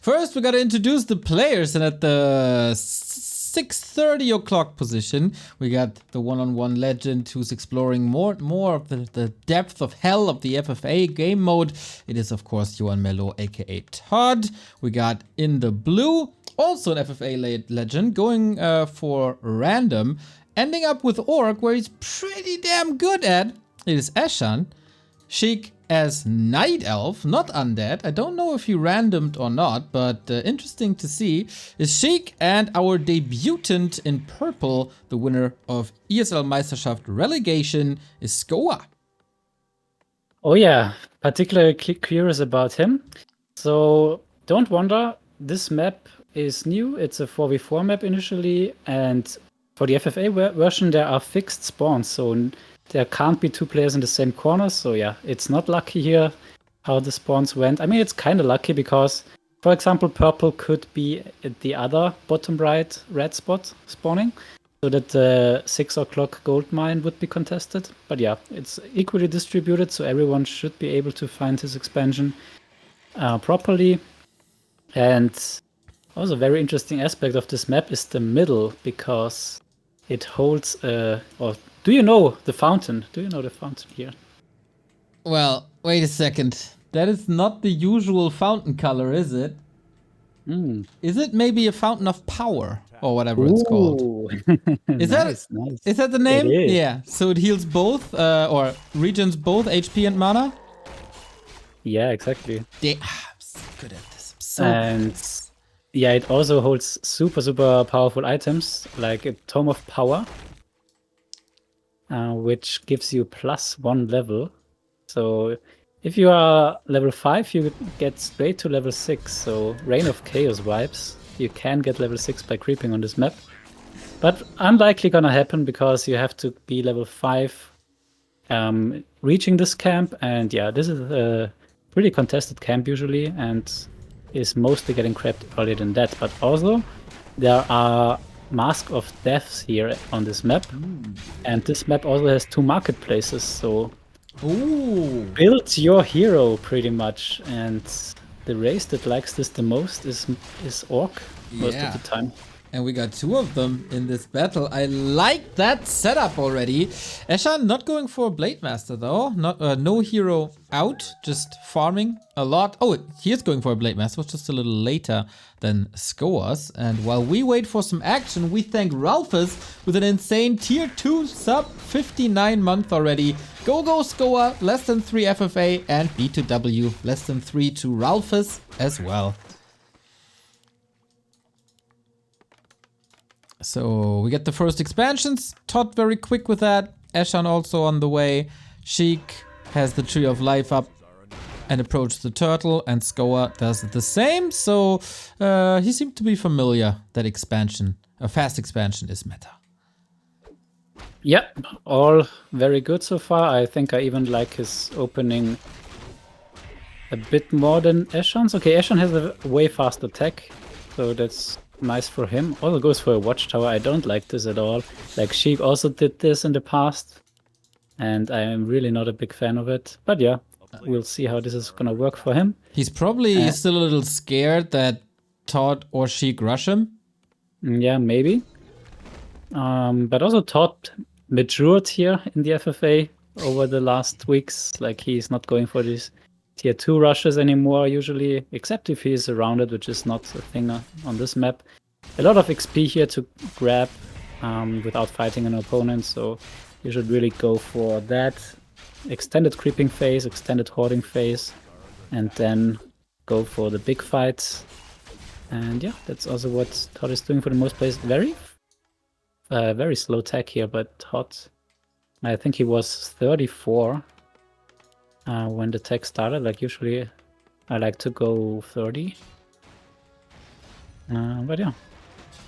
First, we gotta introduce the players, and at the 6:30 o'clock position, we got the one-on-one legend who's exploring more of the depth of hell of the FFA game mode. It is, of course, Johan Mello, aka Todd. We got in the blue, also an FFA legend, going for random, ending up with Orc, where he's pretty damn good at. It is Eshan. Sheik as Night Elf, not Undead. I don't know if he randomed or not, but interesting to see. Is Sheik, and our debutant in purple, the winner of ESL Meisterschaft relegation, is Scower. Oh yeah, particularly curious about him. So don't wonder, this map is new. It's a 4v4 map initially, and for the FFA version there are fixed spawns, so there can't be two players in the same corner. So yeah, it's not lucky here how the spawns went. I mean, it's kind of lucky because, for example, purple could be at the other bottom right red spot spawning, so that the 6 o'clock gold mine would be contested. But yeah, it's equally distributed, so everyone should be able to find his expansion properly. And also a very interesting aspect of this map is the middle, because it holds or do you know the fountain? Do you know the fountain here? Well, wait a second. That is not the usual fountain color, is it? Is it maybe a fountain of power or whatever it's called? Is nice. Is that the name? It is. Yeah. So it heals both or regens both HP and mana? Yeah, exactly. I'm so good at this. Yeah, it also holds super powerful items like a Tome of Power, which gives you +1 level. So if you are level 5, you get straight to level 6. So Reign of Chaos vibes. You can get level 6 by creeping on this map. But unlikely gonna happen because you have to be level 5 reaching this camp. And yeah, this is a pretty contested camp usually, and is mostly getting crept earlier than that. But also there are Mask of Deaths here on this map, and this map also has 2 marketplaces, so build your hero pretty much. And the race that likes this the most is Orc most of the time. And we got 2 of them in this battle. I like that setup already. Eshan not going for a Blade Master though. Not no hero out, just farming a lot. Oh, he is going for a Blade Master, was just a little later than Scower's. And while we wait for some action, we thank Ralphus with an insane tier 2 sub 59 month already. Go Scower, less than 3 FFA, and B2W, less than 3 to Ralphus as well. So we get the first expansions. Todd very quick with that. Eshan also on the way. Sheik has the Tree of Life up and approach the turtle, and Scower does the same. So he seemed to be familiar that expansion, a fast expansion, is meta. Yeah, all very good so far. I think I even like his opening a bit more than Eshan's. Okay, Ashen has a way faster attack, so that's nice for him. Also goes for a watchtower. I don't like this at all. Like, Sheik also did this in the past, and I am really not a big fan of it. But yeah, we'll see how this is gonna work for him. He's probably still a little scared that Todd or Sheik rush him. Yeah, maybe. But also Todd matured here in the FFA over the last weeks. Like, he's not going for these tier 2 rushes anymore usually, except if he's surrounded, which is not a thing on this map. A lot of XP here to grab without fighting an opponent, so you should really go for that extended creeping phase, extended hoarding phase, and then go for the big fights. And yeah, that's also what Todd is doing for the most plays. Very slow tech here, but Todd, I think he was 34 when the tech started. Like, usually I like to go 30. But yeah,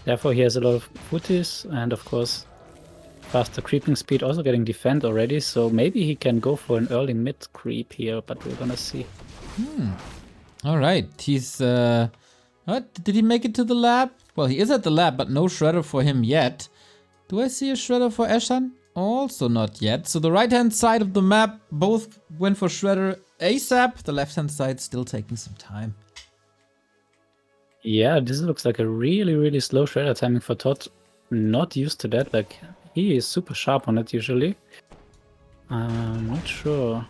therefore he has a lot of booties, and of course faster creeping speed, also getting defend already, so maybe he can go for an early mid creep here, but we're gonna see. Alright, he's what? Did he make it to the lab? Well, he is at the lab, but no shredder for him yet. Do I see a shredder for Eshan? Also not yet. So the right hand side of the map both went for shredder ASAP. The left hand side still taking some time. Yeah, this looks like a really, really slow shredder timing for Todd. Not used to that. Like, he is super sharp on it usually. I'm not sure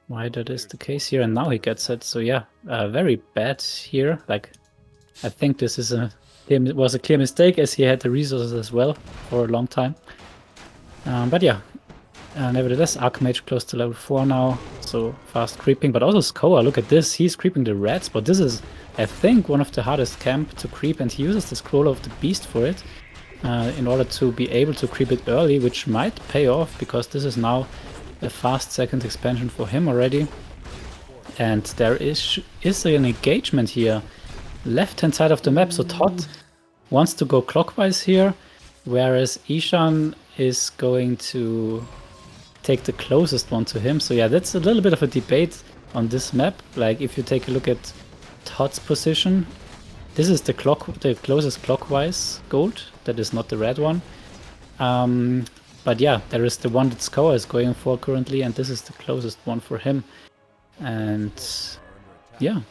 why that is the case here, and now he gets it. So yeah, very bad here. Like, I think this is it was a clear mistake, as he had the resources as well for a long time. But yeah, nevertheless, Archmage close to level 4 now, so fast creeping. But also Scower, look at this, he's creeping the red spot. This is, I think, one of the hardest camp to creep, and he uses the Scroll of the Beast for it, in order to be able to creep it early, which might pay off, because this is now a fast second expansion for him already. And there is an engagement here, left-hand side of the map, so Todd wants to go clockwise here, whereas Eshan is going to take the closest one to him. So yeah, that's a little bit of a debate on this map. Like, if you take a look at Todd's position, this is the closest clockwise gold, that is not the red one. But yeah, there is the one that Scower is going for currently, and this is the closest one for him. And yeah,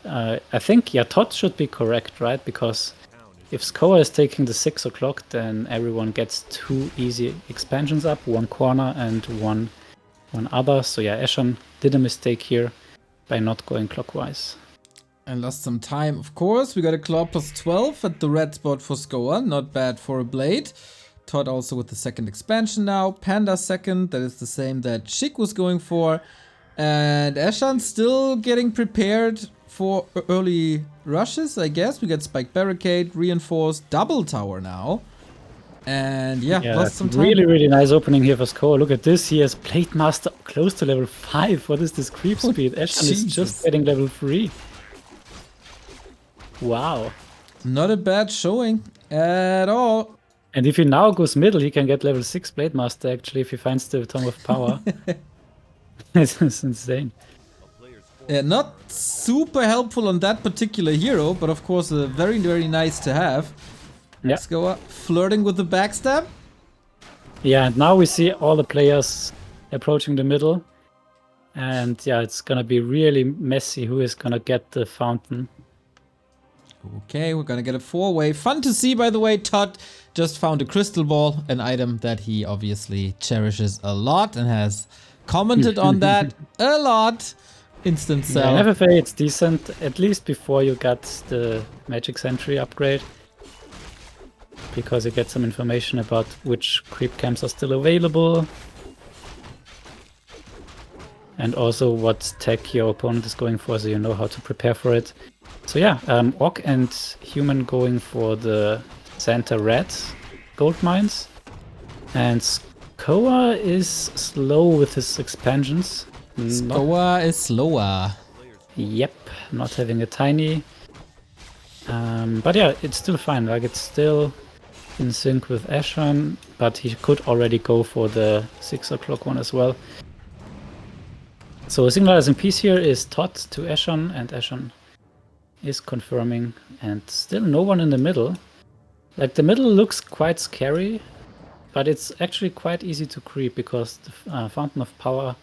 I think, yeah, Todd should be correct, right? Because if Scower is taking the 6 o'clock, then everyone gets 2 easy expansions up, one corner and one other. So yeah, Ashen did a mistake here by not going clockwise. And lost some time, of course. We got a claw plus 12 at the red spot for Scower. Not bad for a blade. Todd also with the second expansion now. Panda second, that is the same that Sheik was going for. And Eshan still getting prepared for early rushes, I guess. We got Spike Barricade, Reinforced, Double Tower now. And yeah, lost some time. Really, really nice opening here for Scower. Look at this. He has Blade Master close to level 5. What is this creep speed? Ashen is just getting level 3. Wow. Not a bad showing at all. And if he now goes middle, he can get level 6 Blade Master, actually, if he finds the Tongue of Power. This is insane. Yeah, not super helpful on that particular hero, but of course very, very nice to have. Yeah. Scower flirting with the backstab. Yeah, and now we see all the players approaching the middle. And yeah, it's gonna be really messy who is gonna get the fountain. Okay, we're gonna get a 4-way. Fun to see, by the way. Todd just found a crystal ball, an item that he obviously cherishes a lot and has commented on that a lot. Instant sell. Yeah, in FFA it's decent, at least before you got the Magic Sentry upgrade. Because you get some information about which creep camps are still available. And also what tech your opponent is going for, so you know how to prepare for it. So yeah, Orc and Human going for the Santa Red gold mines. And Scower is slow with his expansions. Scower is slower. Yep, not having a tiny. But yeah, it's still fine. Like, it's still in sync with Ashen, but he could already go for the 6 o'clock one as well. So signalizing piece here is Todd to Ashen, and Ashen is confirming, and still no one in the middle. Like, the middle looks quite scary, but it's actually quite easy to creep because the Fountain of Power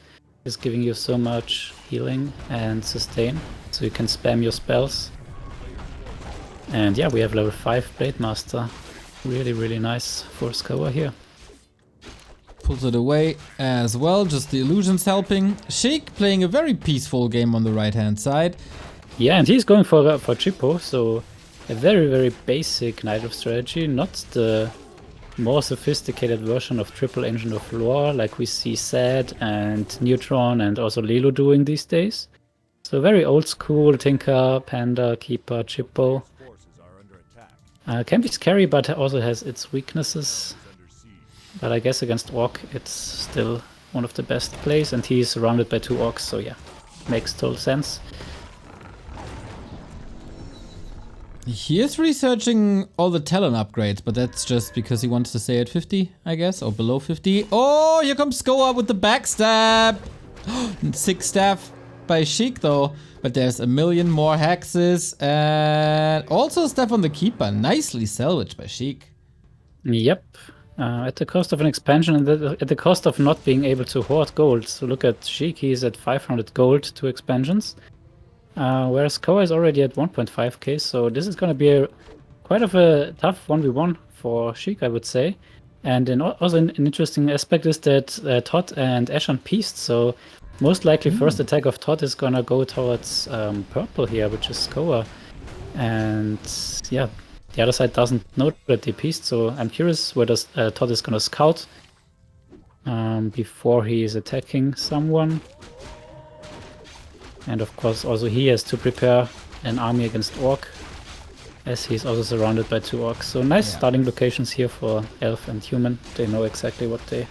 is giving you so much healing and sustain, so you can spam your spells. And yeah, we have level 5 Blade Master. Really, really nice for Scower here. Pulls it away as well, just the illusions helping. Sheik playing a very peaceful game on the right hand side. Yeah, and he's going for Chippo, so a very, very basic Knight of Strategy, not the more sophisticated version of Triple Engine of Lore like we see Zed and Neutron and also Lilo doing these days. So very old school Tinker, Panda, Keeper, Chippo. Can be scary, but also has its weaknesses. But I guess against Orc it's still one of the best plays, and he's surrounded by 2 Orcs, so yeah, makes total sense. He is researching all the talent upgrades, but that's just because he wants to stay at 50, I guess, or below 50. Oh, here comes Scower with the backstab! 6 staff by Sheik though, but there's a million more hexes, and also staff on the Keeper. Nicely salvaged by Sheik. Yep, at the cost of an expansion and at the cost of not being able to hoard gold. So look at Sheik, he's at 500 gold, 2 expansions. whereas Koa is already at 1.5k, so this is going to be quite of a tough 1v1 for Sheik, I would say. And also an interesting aspect is that Todd and Eshan pieced, so most likely first attack of Todd is going to go towards purple here, which is Koa. And yeah, the other side doesn't know that they pieced, so I'm curious whether Todd is going to scout before he is attacking someone. And of course also he has to prepare an army against Orc, as he's also surrounded by 2 Orcs. So nice starting locations here for Elf and Human. They know exactly what they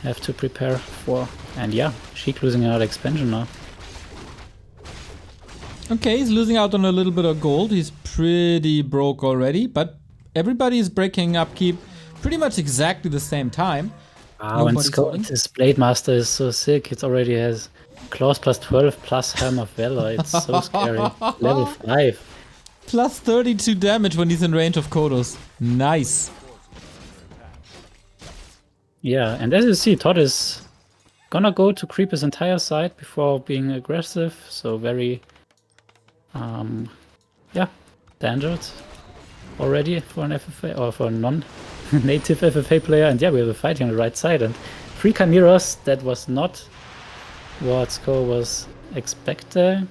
have to prepare for. And yeah, Sheik losing another expansion now. Okay, he's losing out on a little bit of gold. He's pretty broke already, but everybody is breaking upkeep pretty much exactly the same time. Wow, and this Blade Master is so sick. It already has Claws plus 12 plus Helm of Valor. It's so scary. Level 5. Plus 32 damage when he's in range of Kodos. Nice. Yeah, and as you see, Todd is gonna go to creep his entire side before being aggressive. So very, yeah, standard already for an FFA or for a non-native FFA player. And yeah, we have a fight here on the right side and 3 Chimeras. That was not what Scower was expecting.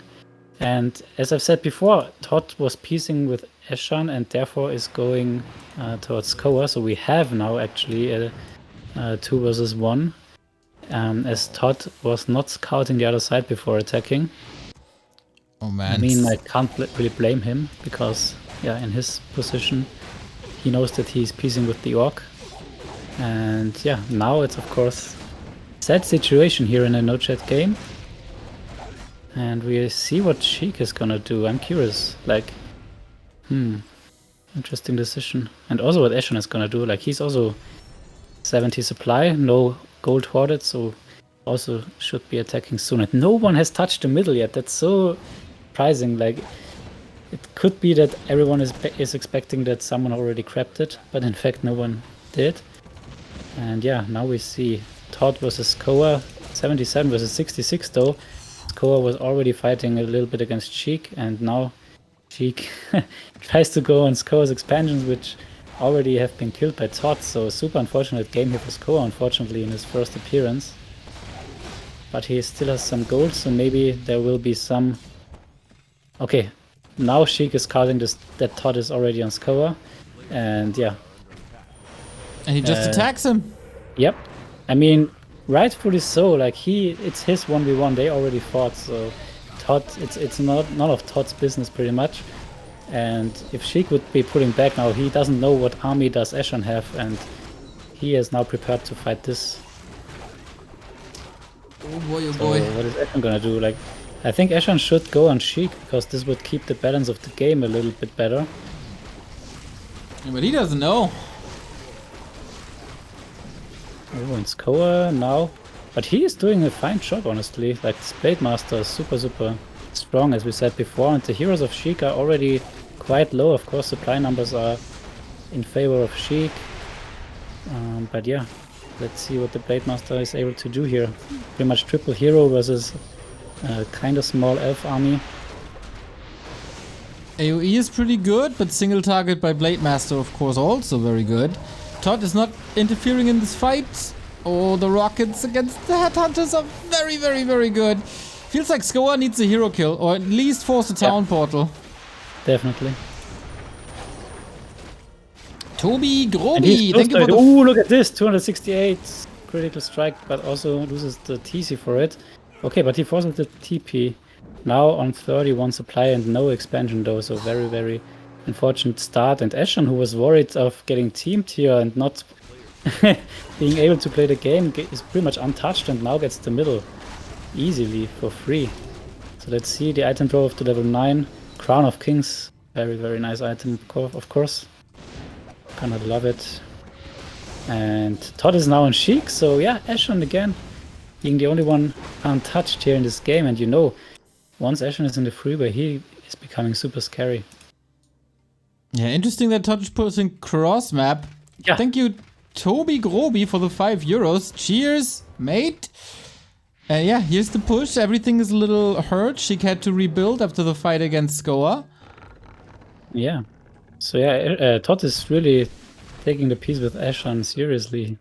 And as I've said before, Todd was piecing with Eshan and therefore is going towards Koa. So we have now actually a 2 versus 1, as Todd was not scouting the other side before attacking. Oh man. I mean, I can't really blame him because, yeah, in his position, he knows that he's piecing with the Orc. And yeah, now it's of course sad situation here in a no-chat game. And we see what Sheik is gonna do. I'm curious. Like, interesting decision. And also what Ashen is gonna do. Like, he's also 70 supply, no gold hoarded, so also should be attacking soon. And no one has touched the middle yet. That's so surprising. Like, it could be that everyone is expecting that someone already crapped it, but in fact no one did. And yeah, now we see Todd versus Koa, 77 versus 66 though. Koa was already fighting a little bit against Sheik, and now Sheik tries to go on Skoa's expansions, which already have been killed by Todd. So super unfortunate game here for Skoa, unfortunately, in his first appearance. But he still has some gold, so maybe there will be some... Okay, now Sheik is scouting that Todd is already on Skoa, and yeah. And he just attacks him. Yep. I mean, rightfully so. Like it's his 1v1. They already fought, so Todd, it's not none of Todd's business pretty much. And if Sheik would be pulling back now, he doesn't know what army does Ashen have, and he is now prepared to fight this. Oh boy, oh so boy. What is Ashen gonna do? Like, I think Ashen should go on Sheik because this would keep the balance of the game a little bit better. Yeah, but he doesn't know. Oh, and Scower now. But he is doing a fine job, honestly. Like, this Blade Master is super strong, as we said before. And the heroes of Sheik are already quite low. Of course, supply numbers are in favor of Sheik. But yeah, let's see what the Blade Master is able to do here. Pretty much triple hero versus a kind of small elf army. AoE is pretty good, but single target by Blade Master, of course, also very good. Todd is not interfering in this fight. Oh, the rockets against the headhunters are very good. Feels like Scower needs a hero kill, or at least force a town portal. Definitely. Toby Groby, thank you for the... Ooh, look at this, 268 critical strike, but also loses the TC for it. Okay, but he forces the TP. Now on 31 supply and no expansion though, so very unfortunate start. And Ashen, who was worried of getting teamed here and not being able to play the game, is pretty much untouched and now gets the middle easily for free. So let's see the item draw to level 9. Crown of Kings, very nice item, of course. Kinda love it. And Todd is now on Sheik, so yeah, Ashen again being the only one untouched here in this game. And you know, once Ashen is in the freeway, he is becoming super scary. Yeah, interesting that Todd is posting cross map. Yeah. Thank you, Toby Groby, for the €5. Cheers, mate. Yeah, here's the push. Everything is a little hurt. Sheik had to rebuild after the fight against Scower. Yeah. So yeah, Todd is really taking the piece with Eshan seriously.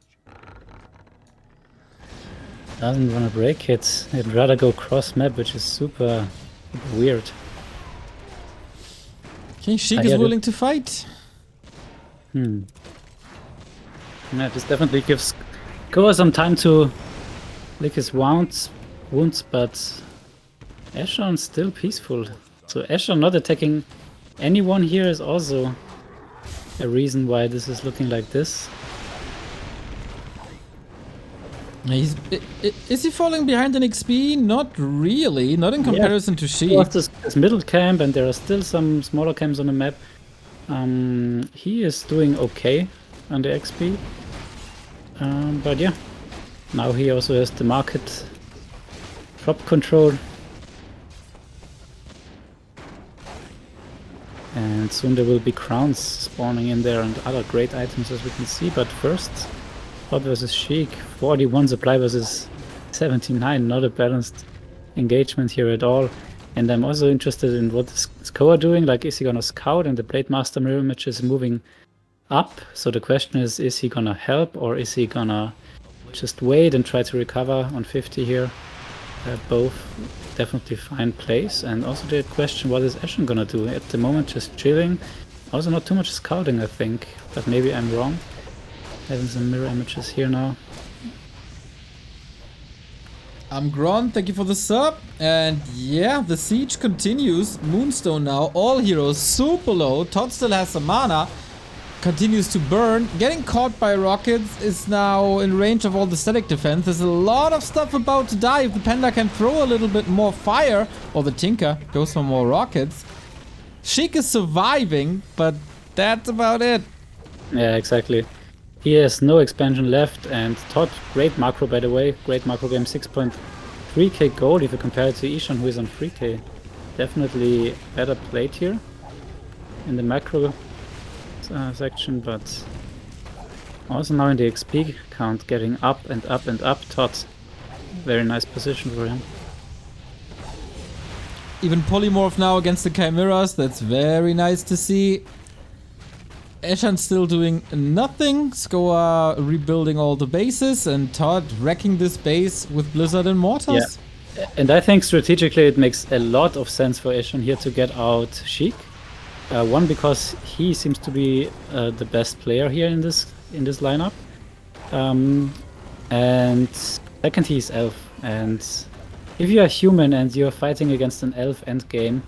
Doesn't want to break it. He'd rather go cross map, which is super weird. Okay, Sheik is willing to fight. Yeah, this definitely gives Goa some time to lick his wounds, but Ashen's still peaceful. So Ashen not attacking anyone here is also a reason why this is looking like this. Is he falling behind in XP? Not really, not in comparison to Sheik. He has this middle camp and there are still some smaller camps on the map. He is doing okay on the XP. But yeah, now he also has the market drop control. And soon there will be crowns spawning in there and other great items as we can see. But first, Todd versus Sheik, 41 supply versus 79, not a balanced engagement here at all. And I'm also interested in what is Scower doing, like is he gonna scout and the Blade Master mirror image is moving up? So the question is he gonna help or is he gonna just wait and try to recover on 50 here? Both definitely fine plays. And also the question, what is Ashen gonna do? At the moment just chilling. Also not too much scouting I think, but maybe I'm wrong. Having some mirror images here now. I'm Gron, thank you for the sub. And yeah, the siege continues. Moonstone now, all heroes super low. Todd still has some mana. Continues to burn. Getting caught by rockets is now in range of all the static defense. There's a lot of stuff about to die. If the Panda can throw a little bit more fire, or the Tinker goes for more rockets. Sheik is surviving, but that's about it. Yeah, exactly. He has no expansion left, and Todd, great macro by the way, great macro game, 6.3k gold if you compare it to Eshan who is on 3k. Definitely better played here in the macro section, but also now in the XP count getting up and up and up. Todd, very nice position for him. Even polymorph now against the Chimeras, that's very nice to see. Eshan still doing nothing, Scower rebuilding all the bases, and Todd wrecking this base with Blizzard and Mortars. Yeah. And I think strategically it makes a lot of sense for Eshan here to get out Sheik. One, because he seems to be the best player here in this lineup. And second, he's elf. And if you are human and you're fighting against an elf endgame,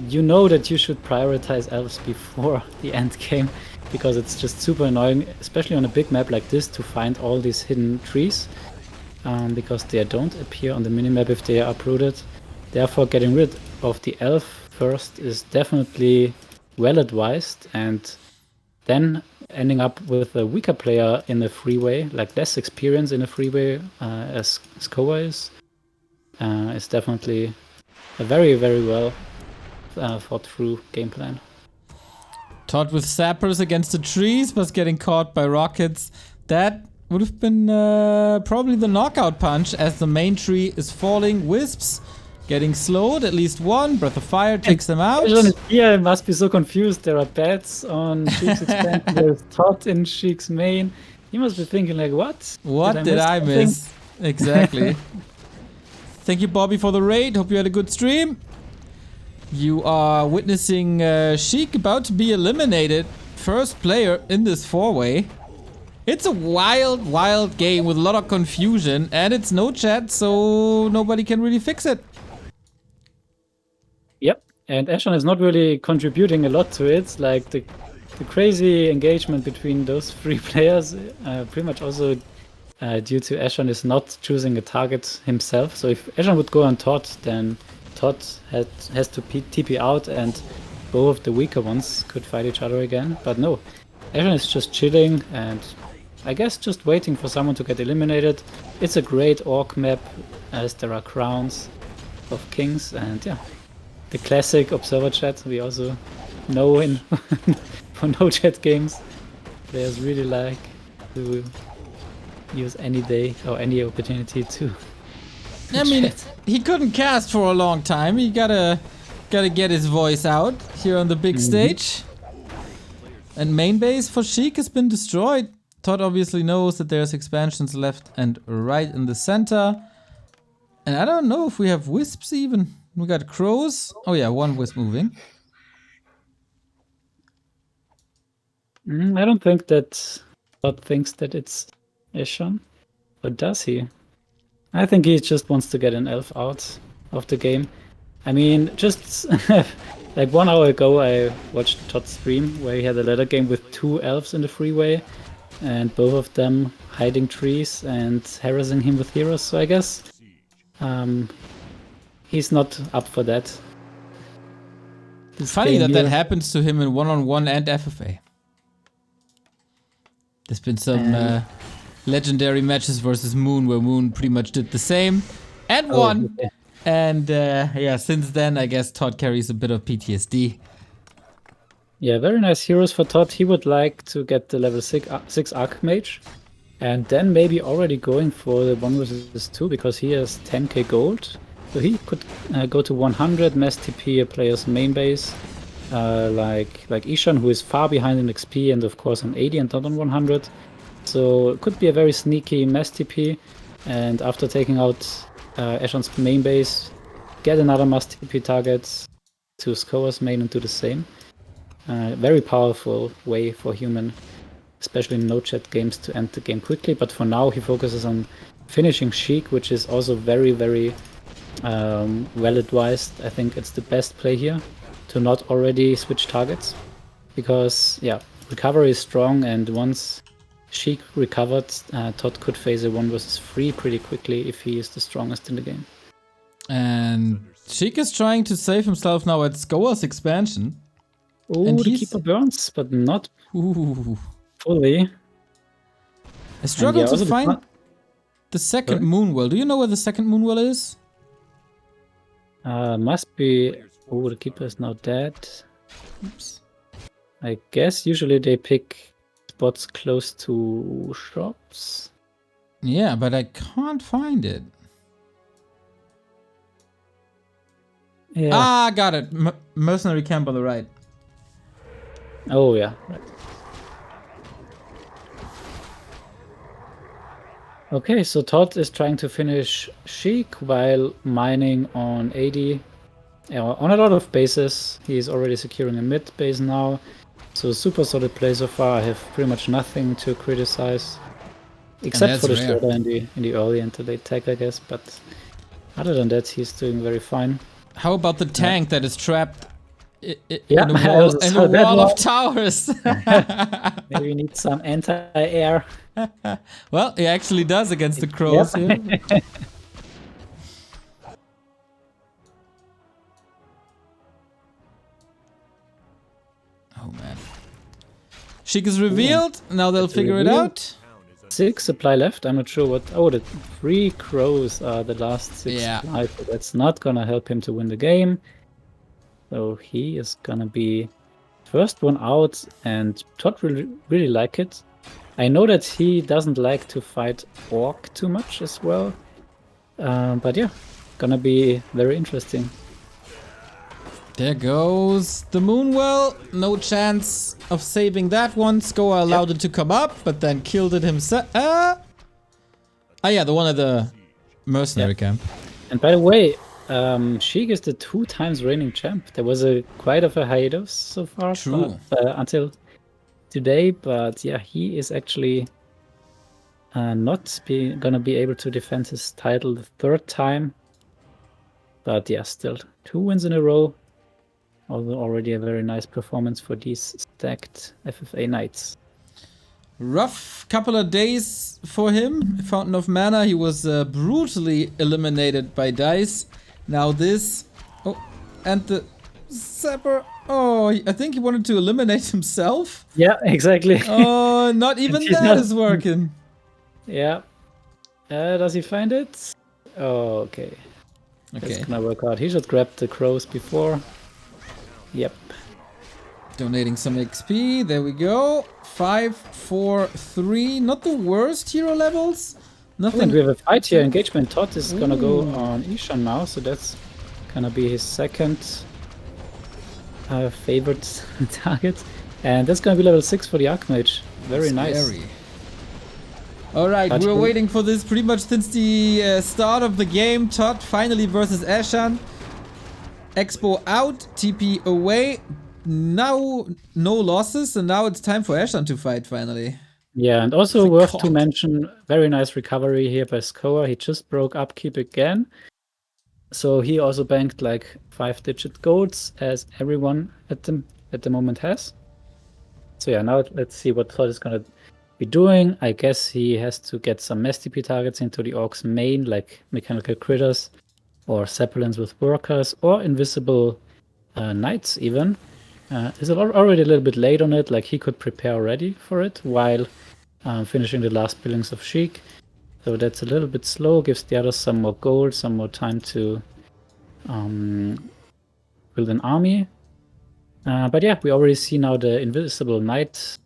you know that you should prioritize elves before the end game, because it's just super annoying, especially on a big map like this, to find all these hidden trees, because they don't appear on the minimap if they are uprooted. Therefore, getting rid of the elf first is definitely well advised, and then ending up with a weaker player in a freeway, like less experience in a freeway, as Scower is definitely a very, very well thought through game plan. Todd with sappers against the trees, but getting caught by rockets. That would have been probably the knockout punch, as the main tree is falling. Wisps getting slowed, at least one. Breath of Fire takes them out. Yeah, must be so confused. There are bats on Sheik's expansion. There's Todd in Sheik's main. He must be thinking like, what? What did I miss? Exactly. Thank you, Bobby, for the raid. Hope you had a good stream. You are witnessing Sheik about to be eliminated. First player in this four-way. It's a wild, wild game with a lot of confusion, and it's no chat, so nobody can really fix it. Yep, and Ashen is not really contributing a lot to it. Like the crazy engagement between those three players, pretty much also due to Ashen is not choosing a target himself. So if Ashen would go on Todd, then Todd has to TP out and both of the weaker ones could fight each other again. But no, Ashen is just chilling and I guess just waiting for someone to get eliminated. It's a great orc map as there are crowns of kings, and yeah, the classic observer chat we also know in for no chat games. Players really like to use any day or any opportunity to I mean, he couldn't cast for a long time. He gotta get his voice out here on the big stage. And main base for Sheik has been destroyed. Todd obviously knows that there's expansions left and right in the center. And I don't know if we have wisps even. We got crows. Oh yeah, one wisp moving. I don't think that Todd thinks that it's Eshan. Or does he? I think he just wants to get an elf out of the game. I mean, just like 1 hour ago, I watched Todd's stream where he had a ladder game with 2 elves in the freeway, and both of them hiding trees and harassing him with heroes. So I guess he's not up for that. Funny that happens to him in 1-on-1 and FFA. There's been some legendary matches versus Moon where Moon pretty much did the same and won. Okay. And yeah, since then I guess Todd carries a bit of PTSD. Yeah, very nice heroes for Todd. He would like to get the level 6 Archmage and then maybe already going for the 1 versus 2 because he has 10k gold. So he could go to 100 mass TP a player's main base. Like Eshan, who is far behind in XP and of course on 80 and not on 100. So it could be a very sneaky mass TP, and after taking out Eshan's main base, get another mass TP target to Scower's main and do the same. Very powerful way for human, especially in no-chat games, to end the game quickly, but for now he focuses on finishing Sheik, which is also very, very well advised. I think it's the best play here, to not already switch targets, because yeah, recovery is strong, and once Sheik recovered, Todd could face a 1 versus 3 pretty quickly if he is the strongest in the game. And Sheik is trying to save himself now at Scower's expansion. Oh, the keeper burns, but not fully. I struggle to find the second Moonwell. Do you know where the second Moonwell is? Must be... Oh, the keeper is now dead. Oops. I guess usually they pick spots close to shops. Yeah, but I can't find it. Yeah. Ah, got it. Mercenary camp on the right. Oh, yeah. Right. Okay, so Todd is trying to finish Sheik while mining on 80. On a lot of bases. He's already securing a mid base now. So super solid play so far. I have pretty much nothing to criticize. Except for the showdown in the early and the late tag, I guess. But other than that, he's doing very fine. How about the tank that is trapped in a wall of towers? Maybe we need some anti-air. Well, he actually does against the crows here. Oh man. Sheik is revealed. Now they'll figure it out. 6 supply left. I'm not sure what... Oh, the 3 crows are the last 6 supply. But that's not gonna help him to win the game. So he is gonna be first one out, and Todd really like it. I know that he doesn't like to fight Orc too much as well. But yeah, gonna be very interesting. There goes the Moonwell. No chance of saving that one. Scower allowed it to come up, but then killed it himself. Ah, yeah, the one at the mercenary camp. And by the way, Sheik is the 2 times reigning champ. There was quite of a hiatus so far. True. Until today, but yeah, he is actually not gonna be able to defend his title the 3rd time. But yeah, still 2 wins in a row. Although already a very nice performance for these stacked FFA Knights. Rough couple of days for him. Fountain of Mana, he was brutally eliminated by DICE. Now this. Oh, and the Zapper. Oh, I think he wanted to eliminate himself. Yeah, exactly. Oh, not even that is working. Yeah. Does he find it? Oh, okay. That's gonna work out. He should grab the crows before. Yep. Donating some XP. There we go. 5, 4, 3. Not the worst hero levels. Oh, and we have a fight here, engagement. Todd is gonna go on Eshan now, so that's gonna be his second favorite target. And that's gonna be level 6 for the Archmage. Very nice. Alright, we're waiting for this pretty much since the start of the game. Todd finally versus Ashen. Expo out, TP away. Now no losses, and now it's time for Ashen to fight finally. Yeah, and also worth to mention, very nice recovery here by Scower. He just broke upkeep again. So he also banked like 5-digit golds, as everyone at the moment has. So yeah, now let's see what Todd is gonna be doing. I guess he has to get some mass TP targets into the Orc's main, like mechanical critters, or Zeppelins with workers, or invisible knights even. Is already a little bit late on it, like he could prepare already for it while finishing the last billings of Sheik. So that's a little bit slow, gives the others some more gold, some more time to build an army. But yeah, we already see now the invisible knight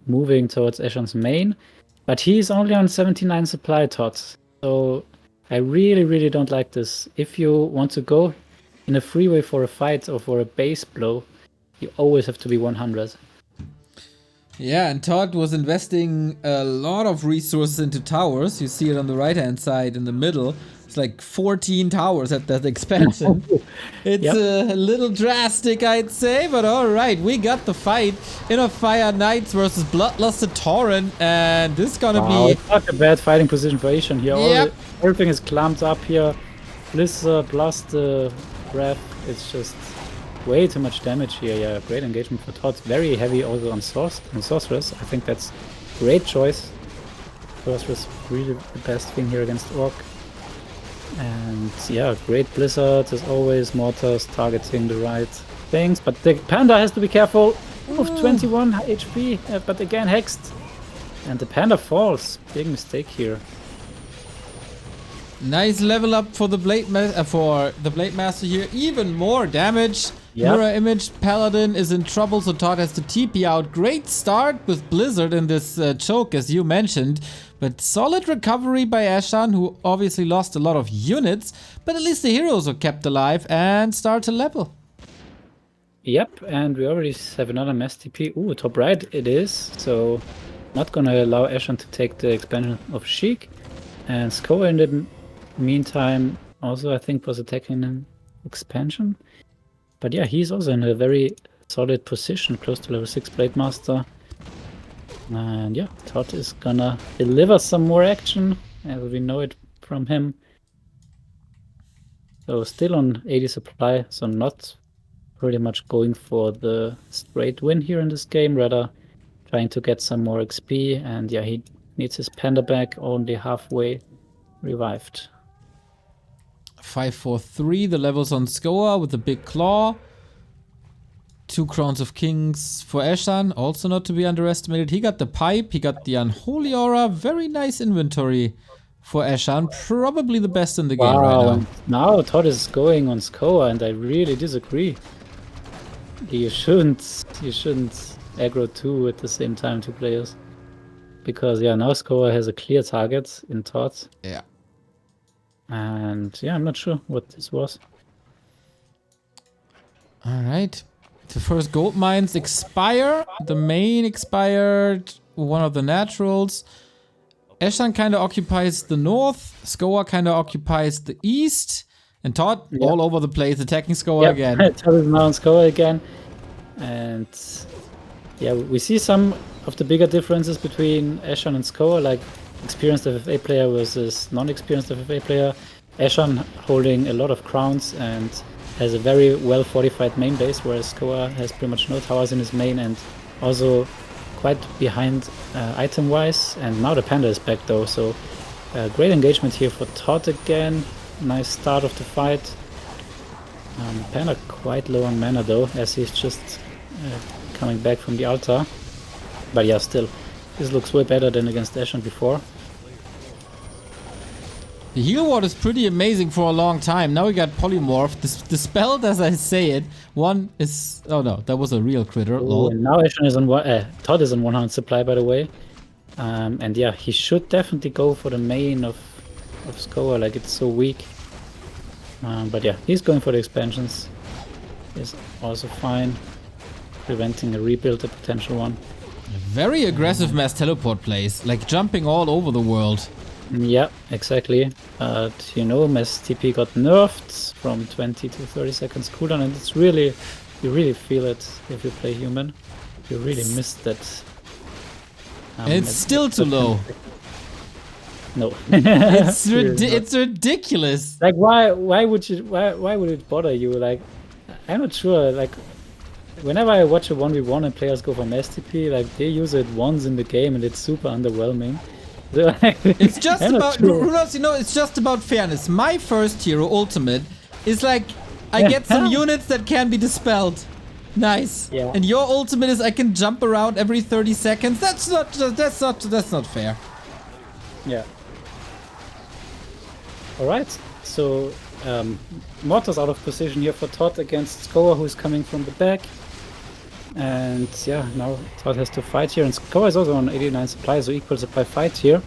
moving towards Eshan's main, but he's only on 79 supply, Todd. So I really don't like this. If you want to go in a freeway for a fight or for a base blow, you always have to be 100. Yeah, and Todd was investing a lot of resources into towers. You see it on the right-hand side in the middle. It's like 14 towers at that expansion. It's a little drastic, I'd say, but alright. We got the fight. Inner Fire Knights versus Bloodlusted Torrent, and this is gonna be... It's not a bad fighting position for Ashen here. Everything is clamped up here. Blizzard plus the breath. It's just way too much damage here. Yeah, great engagement for Todd. Very heavy also on Sorceress. I think that's great choice. Sorceress really the best thing here against Orc. And yeah, great Blizzard as always. Mortars targeting the right things. But the Panda has to be careful. Of 21 HP, but again hexed. And the Panda falls. Big mistake here. Nice level up for the Blade Master here. Even more damage. Mirror Image Paladin is in trouble, so Todd has to TP out. Great start with Blizzard in this choke, as you mentioned. But solid recovery by Ashen, who obviously lost a lot of units. But at least the heroes are kept alive and start to level. Yep, and we already have another mass TP. Ooh, top right it is. So not gonna allow Ashen to take the expansion of Sheik. And Scower in the meantime also I think was attacking an expansion. But yeah, he's also in a very solid position, close to level 6 Blade Master. And yeah, Todd is gonna deliver some more action, as we know it from him. So still on 80 supply, so not pretty much going for the straight win here in this game, rather trying to get some more XP. And yeah, he needs his Panda back, only halfway revived. 5-4-3, the levels on Scower with the big claw. 2 Crowns of Kings for Ashen, also not to be underestimated. He got the pipe, he got the Unholy Aura. Very nice inventory for Ashen. Probably the best in the game right now. And now Todd is going on Scower, and I really disagree. You shouldn't aggro 2 at the same time, 2 players. Because yeah, now Scower has a clear target in Todd. Yeah. And yeah, I'm not sure what this was. Alright. The first gold mines expire. The main expired. One of the naturals. Ashen kind of occupies the north. Scower kind of occupies the east. And Todd all over the place attacking Scower again. Todd is now on Scower again. And yeah, we see some of the bigger differences between Ashen and Scower, like experienced FFA player versus non-experienced FFA player. Ashen holding a lot of crowns and has a very well fortified main base, whereas Scower has pretty much no towers in his main and also quite behind item-wise. And now the Panda is back though, so great engagement here for Todd again. Nice start of the fight. Panda quite low on mana though, as he's just coming back from the altar. But yeah, still, this looks way better than against Ashen before. The heal ward is pretty amazing for a long time. Now we got polymorph. Dispelled as I say it. One is... Oh no, that was a real critter. Ooh, and now Ashen is on Todd is on 100 supply, by the way. And yeah, he should definitely go for the main of Scower, like it's so weak. But yeah, he's going for the expansions. Is also fine, preventing a rebuild, a potential one. Very aggressive mass teleport plays, like jumping all over the world. Yeah, exactly. But you know, mass TP got nerfed from 20 to 30 seconds cooldown, and it's really, you really feel it if you play human. You really miss that. It's still too low. No, it's ridiculous. Like why would it bother you? Like I'm not sure. Like whenever I watch a 1v1 and players go for mass TP, like they use it once in the game and it's super underwhelming. It's just about RulaZ, you know, it's just about fairness. My first hero ultimate is like I get some units that can be dispelled. Nice. Yeah. And your ultimate is I can jump around every 30 seconds. That's not fair. Yeah. All right. So Mortar's out of position here for Todd against Scower, who's coming from the back. And yeah, now Todd has to fight here, and Scower is also on 89 supply, so equal supply fight here.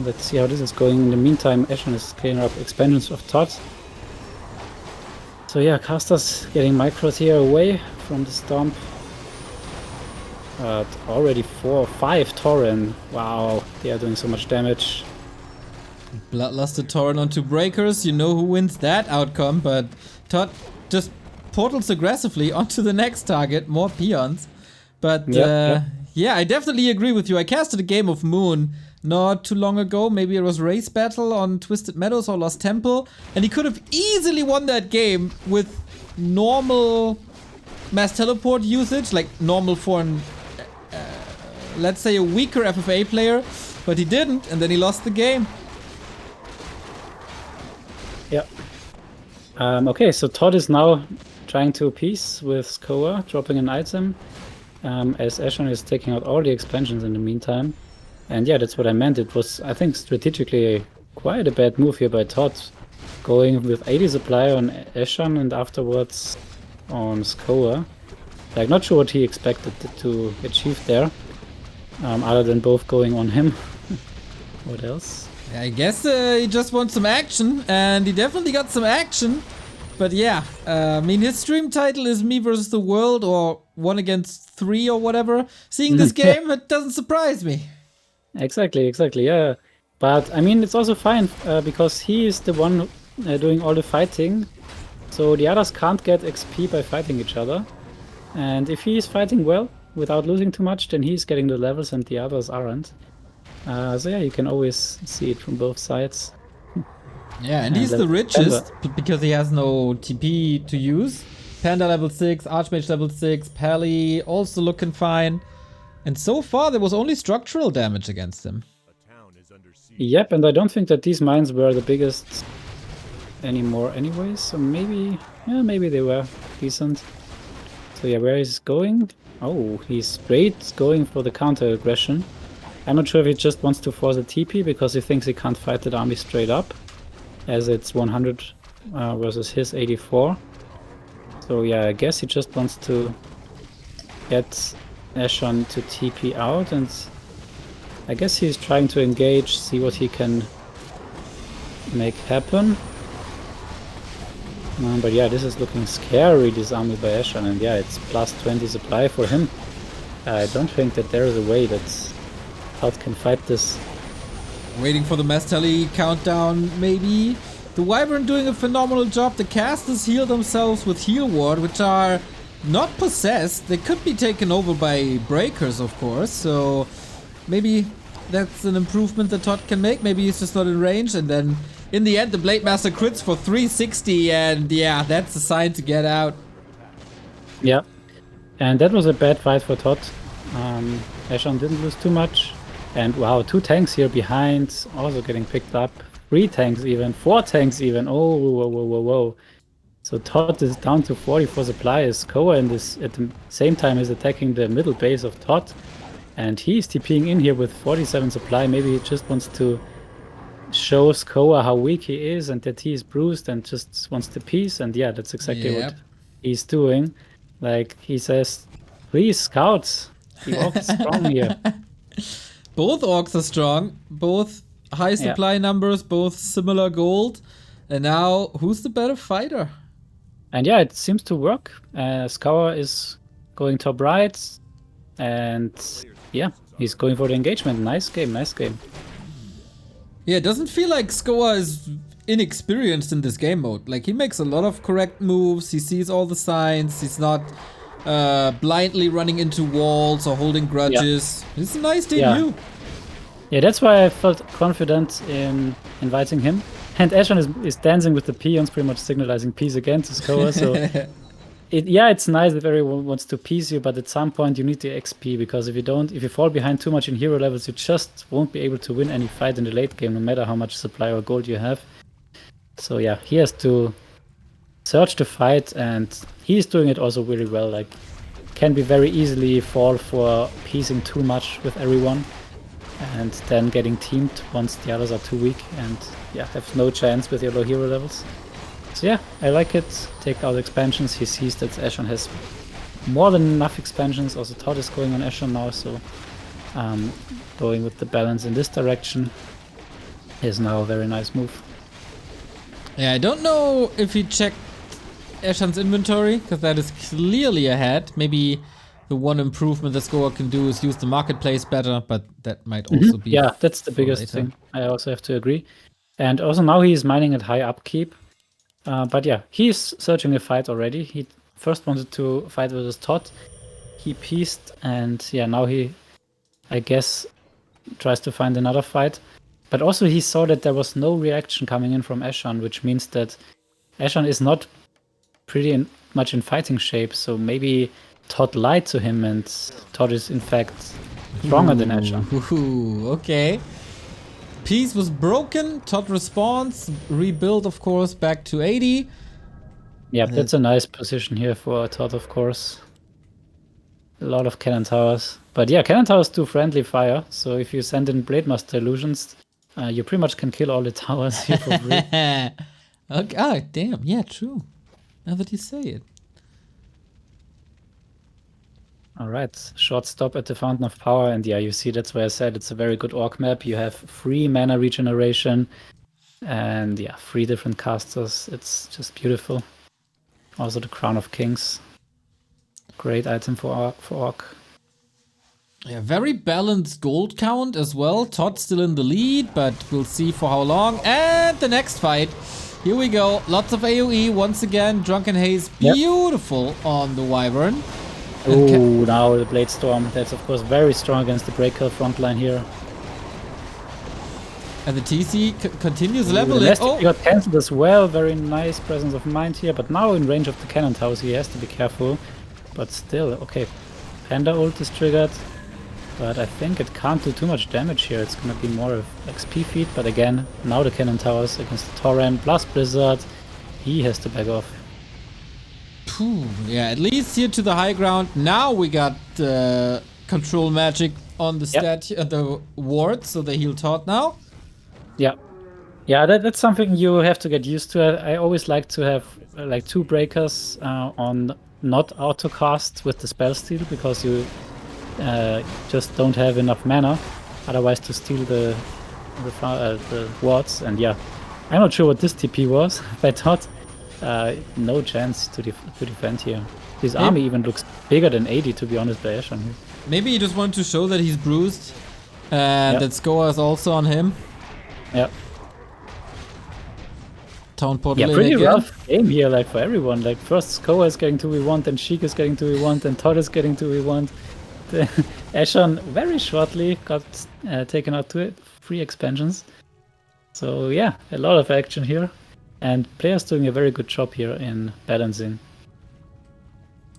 Let's see how this is going. In the meantime, Ashen is cleaning up expansions of Todd. So yeah, casters getting micros here away from the stomp. Already 4 or 5 Tauren. Wow, they are doing so much damage. Bloodlusted Tauren onto breakers. You know who wins that outcome, but Todd just portals aggressively onto the next target. More peons. But yeah, I definitely agree with you. I casted a game of Moon not too long ago. Maybe it was Race Battle on Twisted Meadows or Lost Temple. And he could have easily won that game with normal mass teleport usage. Like normal for an, let's say, a weaker FFA player. But he didn't, and then he lost the game. Yeah. Okay, so Todd is now trying to appease with Scower, dropping an item. As Ashen is taking out all the expansions in the meantime. And yeah, that's what I meant. It was, I think, strategically quite a bad move here by Todd. Going with 80 supply on Ashen and afterwards on Scower. Like, not sure what he expected to achieve there. Other than both going on him. What else? I guess he just wants some action, and he definitely got some action. But yeah, I mean, his stream title is Me versus the World, or 1 against 3 or whatever. Seeing this game, it doesn't surprise me. Exactly, yeah. But I mean, it's also fine because he is the one doing all the fighting. So the others can't get XP by fighting each other. And if he is fighting well, without losing too much, then he's getting the levels and the others aren't. So yeah, you can always see it from both sides. Yeah, and he's the richest because he has no TP to use. Panda level 6, Archmage level 6, Pally also looking fine. And so far there was only structural damage against him. Yep, and I don't think that these mines were the biggest anymore anyways. So maybe, yeah, maybe they were decent. So yeah, where he's going? Oh, he's straight going for the counter aggression. I'm not sure if he just wants to force a TP because he thinks he can't fight that army straight up, as it's 100 versus his 84. So yeah, I guess he just wants to get Ashen to TP out, and I guess he's trying to engage, see what he can make happen. But yeah, this is looking scary, this army by Ashen, and yeah, it's plus 20 supply for him. I don't think that there is a way that Todd can fight this. Waiting for the mass tally countdown, maybe. The Wyvern doing a phenomenal job. The casters heal themselves with heal ward, which are not possessed. They could be taken over by breakers, of course. So maybe that's an improvement that Todd can make. Maybe he's just not in range. And then in the end, the Blade Master crits for 360. And yeah, that's a sign to get out. Yeah. And that was a bad fight for Todd. Ashen didn't lose too much. And wow, 2 tanks here behind, also getting picked up. 3 tanks even, 4 tanks even. Oh, whoa. So Todd is down to 44 supply as Scower in this at the same time is attacking the middle base of Todd. And he's TPing in here with 47 supply. Maybe he just wants to show Scower how weak he is and that he is bruised and just wants the peace. And yeah, that's exactly what he's doing. Like he says, please scouts, he walks strong here. Both orcs are strong, both high supply numbers, both similar gold. And now, who's the better fighter? And yeah, it seems to work. Scower is going top right. And yeah, he's going for the engagement. Nice game, nice game. Yeah, it doesn't feel like Scower is inexperienced in this game mode. Like, he makes a lot of correct moves, he sees all the signs, he's not blindly running into walls or holding grudges. Yeah. It's a nice debut. Yeah, that's why I felt confident in inviting him. And Ashen is dancing with the peons, pretty much signalizing peace again to Scower. So it's nice if everyone wants to peace you, but at some point you need the XP, because if you fall behind too much in hero levels, you just won't be able to win any fight in the late game, no matter how much supply or gold you have. So yeah, he has to search the fight, and he's doing it also really well. Like, can be very easily fall for piecing too much with everyone, and then getting teamed once the others are too weak, and yeah, have no chance with your low hero levels. So yeah, I like it. Take out expansions. He sees that Ashen has more than enough expansions. Also ToD is going on Ashen now, so going with the balance in this direction is now a very nice move. Yeah, I don't know if he checked Eshan's inventory, because that is clearly ahead. Maybe the one improvement the Scorer can do is use the marketplace better, but that might also be... Yeah, that's the biggest thing. I also have to agree. And also now he is mining at high upkeep. But yeah, he's searching a fight already. He first wanted to fight versus Todd. He pieced, and yeah, now he, I guess, tries to find another fight. But also he saw that there was no reaction coming in from Ashen, which means that Ashen is not pretty much in fighting shape. So maybe Todd lied to him, and Todd is in fact stronger than Ashen. Okay. Peace was broken. Todd responds. Rebuild, of course, back to 80. Yeah, that's a nice position here for Todd, of course. A lot of cannon towers. But yeah, cannon towers do friendly fire. So if you send in Blade Master illusions, you pretty much can kill all the towers here for free. Okay. Oh, damn. Yeah, true. Now that you say it. All right, short stop at the Fountain of Power, and yeah, you see, that's why I said it's a very good orc map. You have free mana regeneration, and yeah, 3 different casters. It's just beautiful. Also the Crown of Kings, great item for orc. Yeah, very balanced gold count as well. Todd still in the lead, but we'll see for how long. And the next fight. Here we go. Lots of AoE once again. Drunken Haze, beautiful on the Wyvern. Oh, now the Blade Storm. That's of course very strong against the Breaker frontline here. And the TC continues leveling. He got cancelled as well. Very nice presence of mind here. But now in range of the cannon towers, he has to be careful. But still, okay. Panda ult is triggered. But I think it can't do too much damage here. It's going to be more of XP feed. But again, now the cannon towers against the Torrent plus Blizzard. He has to back off. Yeah, at least here to the high ground. Now we got control magic on the the ward, so they heal Todd now. Yeah, that's something you have to get used to. I always like to have like 2 breakers on not autocast with the spell steal, because you just don't have enough mana otherwise to steal the wards. And yeah, I'm not sure what this TP was by Todd. No chance to defend here. His army even looks bigger than 80, to be honest, by Ashen here. Maybe he just wanted to show that he's bruised, and that Scower is also on him. Yeah. Town portal pretty rough game here, like for everyone. Like first Scower is getting 2v1, then Sheik is getting 2v1, then Todd is getting 2v1. Ashen very shortly got taken out to 3 expansions. So yeah, a lot of action here. And players doing a very good job here in balancing.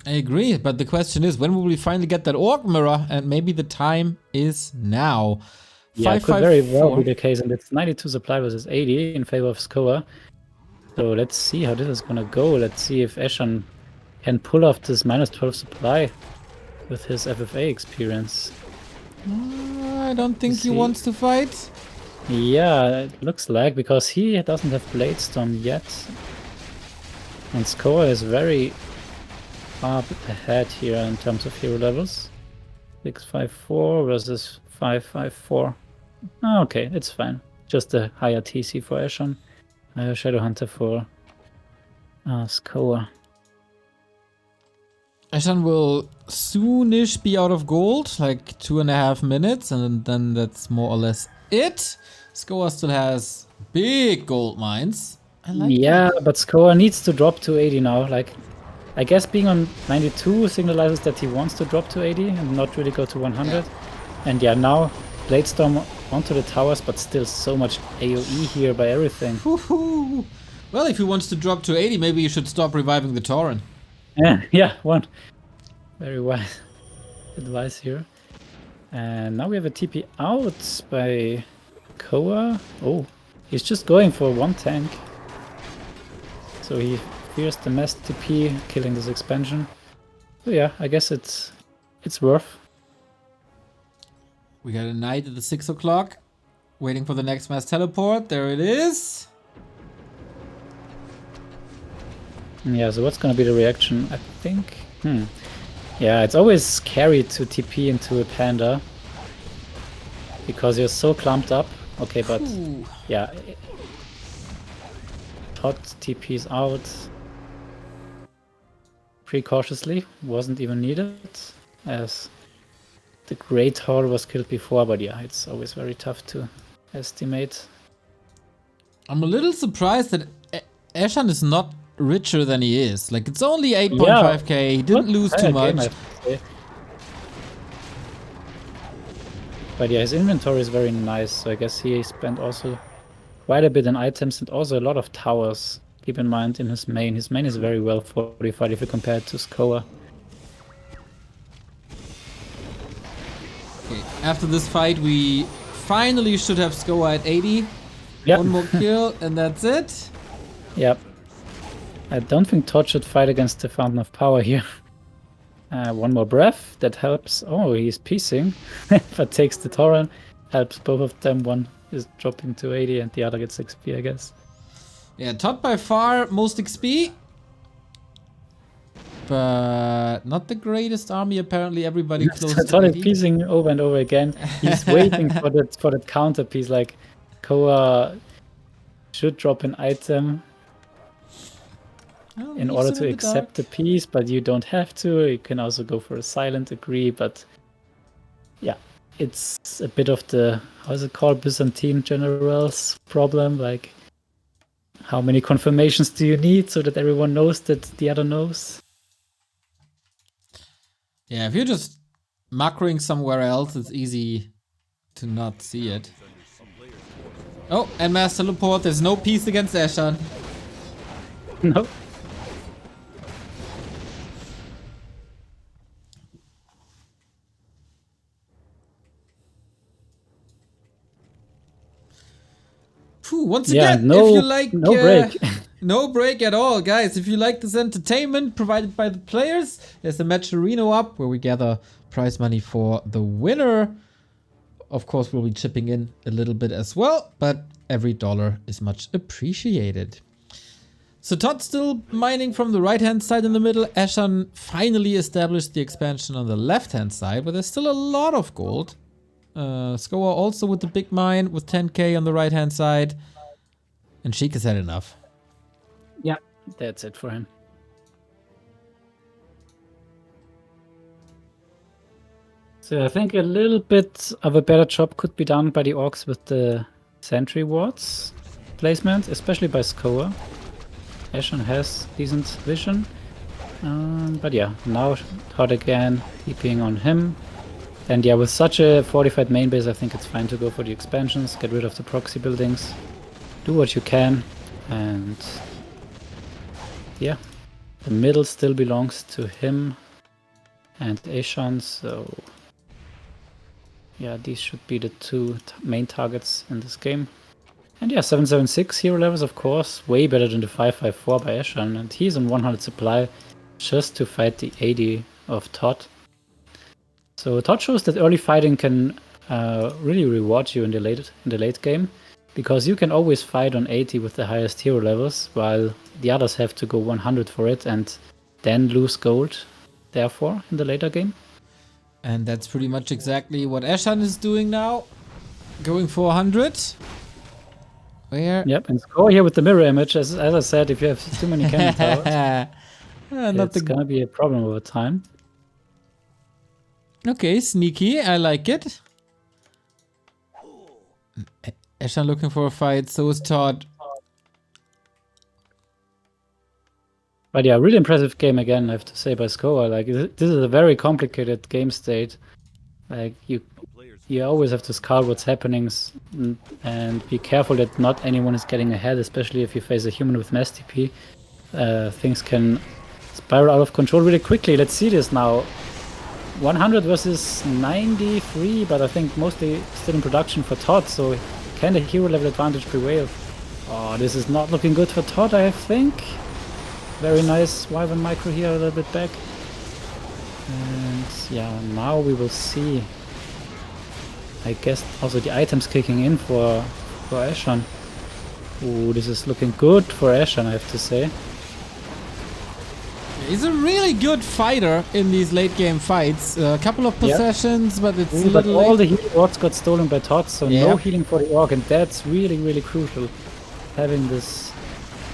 I agree, but the question is, when will we finally get that orc mirror? And maybe the time is now. Yeah, it could very well be the case, and it's 92 supply versus 80 in favor of Scower. So let's see how this is gonna go. Let's see if Ashen can pull off this -12 supply with his FFA experience. I don't think he wants to fight. Yeah, it looks like, because he doesn't have Blade Storm yet. And Scorer is very far ahead here in terms of hero levels. 654 versus 554. Oh, okay, it's fine. Just a higher TC for Eshan, Shadow Hunter for Scower. Ashen will soonish be out of gold, like 2.5 minutes, and then that's more or less it. Scower still has big gold mines. I like Yeah, that. but Scower needs to drop to 80 now. Like, I guess being on 92 signalizes that he wants to drop to 80 and not really go to 100. Yeah. And yeah, now Bladestorm onto the towers, but still so much AoE here by everything. Woohoo! Well, if he wants to drop to 80, maybe you should stop reviving the Tauren. Yeah, one. Very wise advice here. And now we have a TP out by Koa. Oh, he's just going for one tank. So he fears the mass TP, killing this expansion. So yeah, I guess it's worth. We got a knight at the 6 o'clock, waiting for the next mass teleport. There it is. Yeah, so what's gonna be the reaction? I think. Yeah, it's always scary to TP into a panda because you're so clumped up. Okay, but yeah, Todd TP's out precautiously, wasn't even needed as the Great Hall was killed before, but yeah, it's always very tough to estimate. I'm a little surprised that Ashen is not richer than he is. Like, it's only 8.5k. He didn't lose too much. Game, I have to say. But yeah, his inventory is very nice, so I guess he spent also quite a bit in items and also a lot of towers. Keep in mind in his main. His main is very well fortified if you compare it to Scower. Okay, after this fight, we finally should have Scower at 80. Yep. One more kill, and that's it. Yep. I don't think Todd should fight against the Fountain of Power here. One more breath, that helps. Oh, he's piecing, but takes the Tauren. Helps both of them. One is dropping to 80 and the other gets XP, I guess. Yeah, Todd by far most XP. But not the greatest army, apparently. Everybody close to Todd is 80. piecing over and over again. He's waiting for that counter piece, like Koa should drop an item in order to accept the piece, but you don't have to. You can also go for a silent agree, but yeah, it's a bit of the, how is it called, Byzantine generals problem, like how many confirmations do you need so that everyone knows that the other knows? Yeah, if you're just macroing somewhere else, it's easy to not see it. Oh, and mass teleport, there's no piece against Ashen. No. Once again, if you like no break. no break at all, guys. If you like this entertainment provided by the players, there's a match arena up where we gather prize money for the winner. Of course, we'll be chipping in a little bit as well, but every dollar is much appreciated. So Todd's still mining from the right-hand side in the middle. Ashen finally established the expansion on the left-hand side, but there's still a lot of gold. Scower also with the big mine with 10k on the right-hand side. And Sheik has had enough. Yeah, that's it for him. So I think a little bit of a better job could be done by the orcs with the sentry wards placement, especially by Scower. Ashen has decent vision. But yeah, now Todd again, TPing on him. And yeah, with such a fortified main base, I think it's fine to go for the expansions, get rid of the proxy buildings, do what you can, and yeah, the middle still belongs to him and Eshan, so yeah, these should be the two main targets in this game. And yeah, 776 hero levels, of course, way better than the 554 by Eshan, and he's on 100 supply just to fight the 80 of Todd. So Todd shows that early fighting can really reward you in the late game, because you can always fight on 80 with the highest hero levels, while the others have to go 100 for it and then lose gold, therefore, in the later game. And that's pretty much exactly what Eshan is doing now. Going for 100. Where? Yep, and Scower here with the mirror image. As I said, if you have too many cannon towers, it's gonna be a problem over time. Okay, sneaky. I like it. Eshan looking for a fight. So is Todd. But yeah, really impressive game again, I have to say, by Scower. Like, this is a very complicated game state. Like, you always have to scout what's happening and be careful that not anyone is getting ahead, especially if you face a human with mass TP. Things can spiral out of control really quickly. Let's see this now. 100 versus 93, but I think mostly still in production for Todd, so can the hero level advantage prevail? Oh, this is not looking good for Todd, I think. Very nice Wyvern micro here, a little bit back. And yeah, now we will see. I guess also the items kicking in for Ashen. Ooh, this is looking good for Ashen, I have to say. He's a really good fighter in these late game fights. A couple of possessions, but it's but all the healing wards got stolen by Todd, so no healing for the Orc, and that's really, really crucial. Having this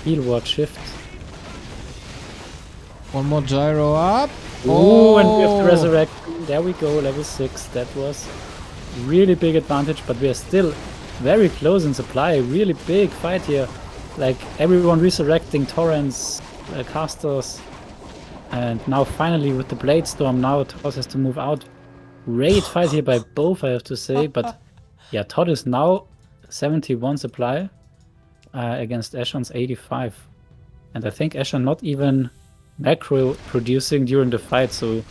heal ward shift. One more gyro up. Oh, and we have to resurrect. There we go, level 6. That was really big advantage, but we are still very close in supply. Really big fight here. Like everyone resurrecting torrents, casters. And now finally with the Blade Storm, now Todd has to move out. Great fight here by both, I have to say. But yeah, Todd is now 71 supply against Eshan's 85. And I think Eshan not even macro producing during the fight, so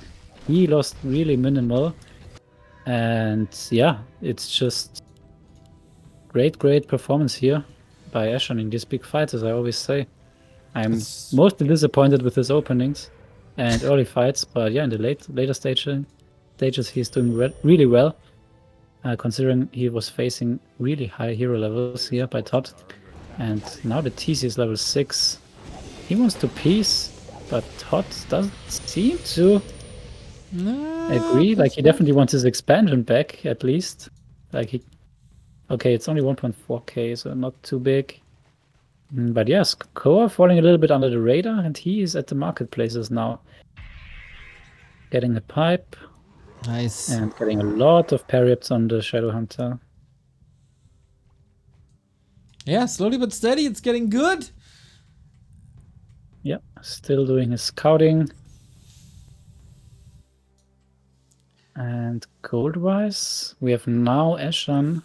he lost really minimal. And yeah, it's just great performance here by Ashen in these big fights, as I always say. I'm mostly disappointed with his openings and early fights, but yeah, in the later stages he's doing really well, considering he was facing really high hero levels here by Todd. And now the TC is level 6. He wants to piece, but Todd doesn't seem to agree. Like, he definitely wants his expansion back, at least. Like, okay, it's only 1.4k, so not too big. But yes, Koa falling a little bit under the radar, and he is at the marketplaces now. Getting a pipe. Nice. And getting a lot of parry-ups on the Shadow Hunter. Yeah, slowly but steady, it's getting good. Yeah, still doing his scouting. And gold-wise, we have now Ashen.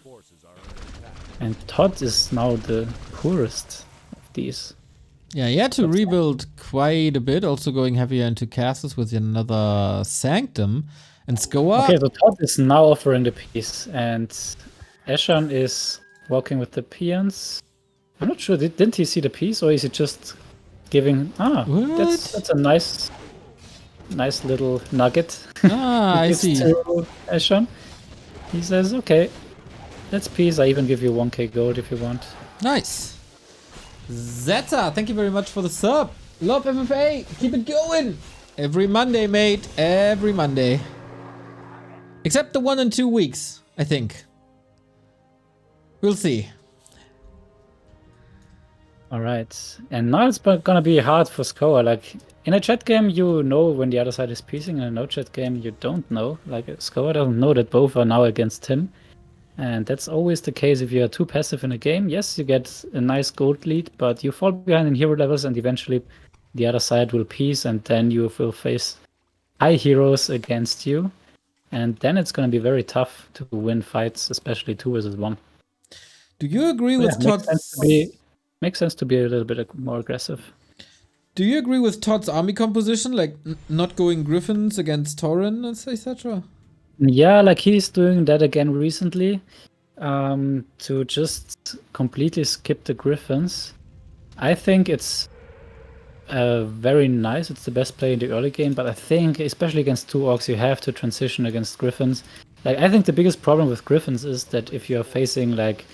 And Todd is now the poorest of these. Yeah, he had to rebuild quite a bit, also going heavier into castles with another Sanctum. And Scower. Okay, so Todd is now offering the piece, and Ashen is walking with the peons. I'm not sure, didn't he see the piece, or is he just giving... that's a nice little nugget. I see. To Ashen. He says, okay, let's piece. I even give you 1k gold if you want. Nice. Zeta, thank you very much for the sub. Love FFA, keep it going. Every Monday, mate, every Monday. Except the 1 and 2 weeks, I think. We'll see. Alright, and now it's gonna be hard for Scower. Like, in a chat game, you know when the other side is piecing. In a no-chat game, you don't know. Like, Scower doesn't know that both are now against him. And that's always the case if you are too passive in a game. Yes, you get a nice gold lead, but you fall behind in hero levels, and eventually the other side will piece, and then you will face high heroes against you. And then it's going to be very tough to win fights, especially 2 versus 1. Do you agree with Todd's... Makes sense to be a little bit more aggressive. Do you agree with Todd's army composition? Like, not going Griffins against Tauren, etc.? Yeah, like he's doing that again recently. To just completely skip the Griffins. I think it's very nice. It's the best play in the early game, but I think, especially against 2 orcs, you have to transition against Griffins. Like, I think the biggest problem with Griffins is that if you're facing like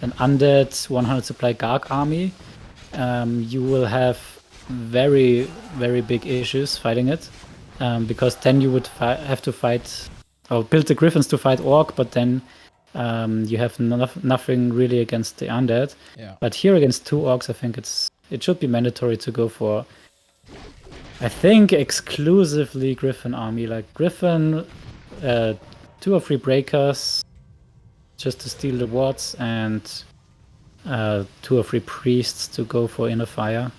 an undead 100 supply Garg army, you will have very big issues fighting it, because then you would have to fight build the Griffins to fight Orc, but then you have nothing really against the Undead. Yeah. But here against 2 Orcs, I think it should be mandatory to go for, I think, exclusively Griffin army. Like Griffin, 2 or 3 breakers just to steal the wards, and 2 or 3 priests to go for Inner Fire.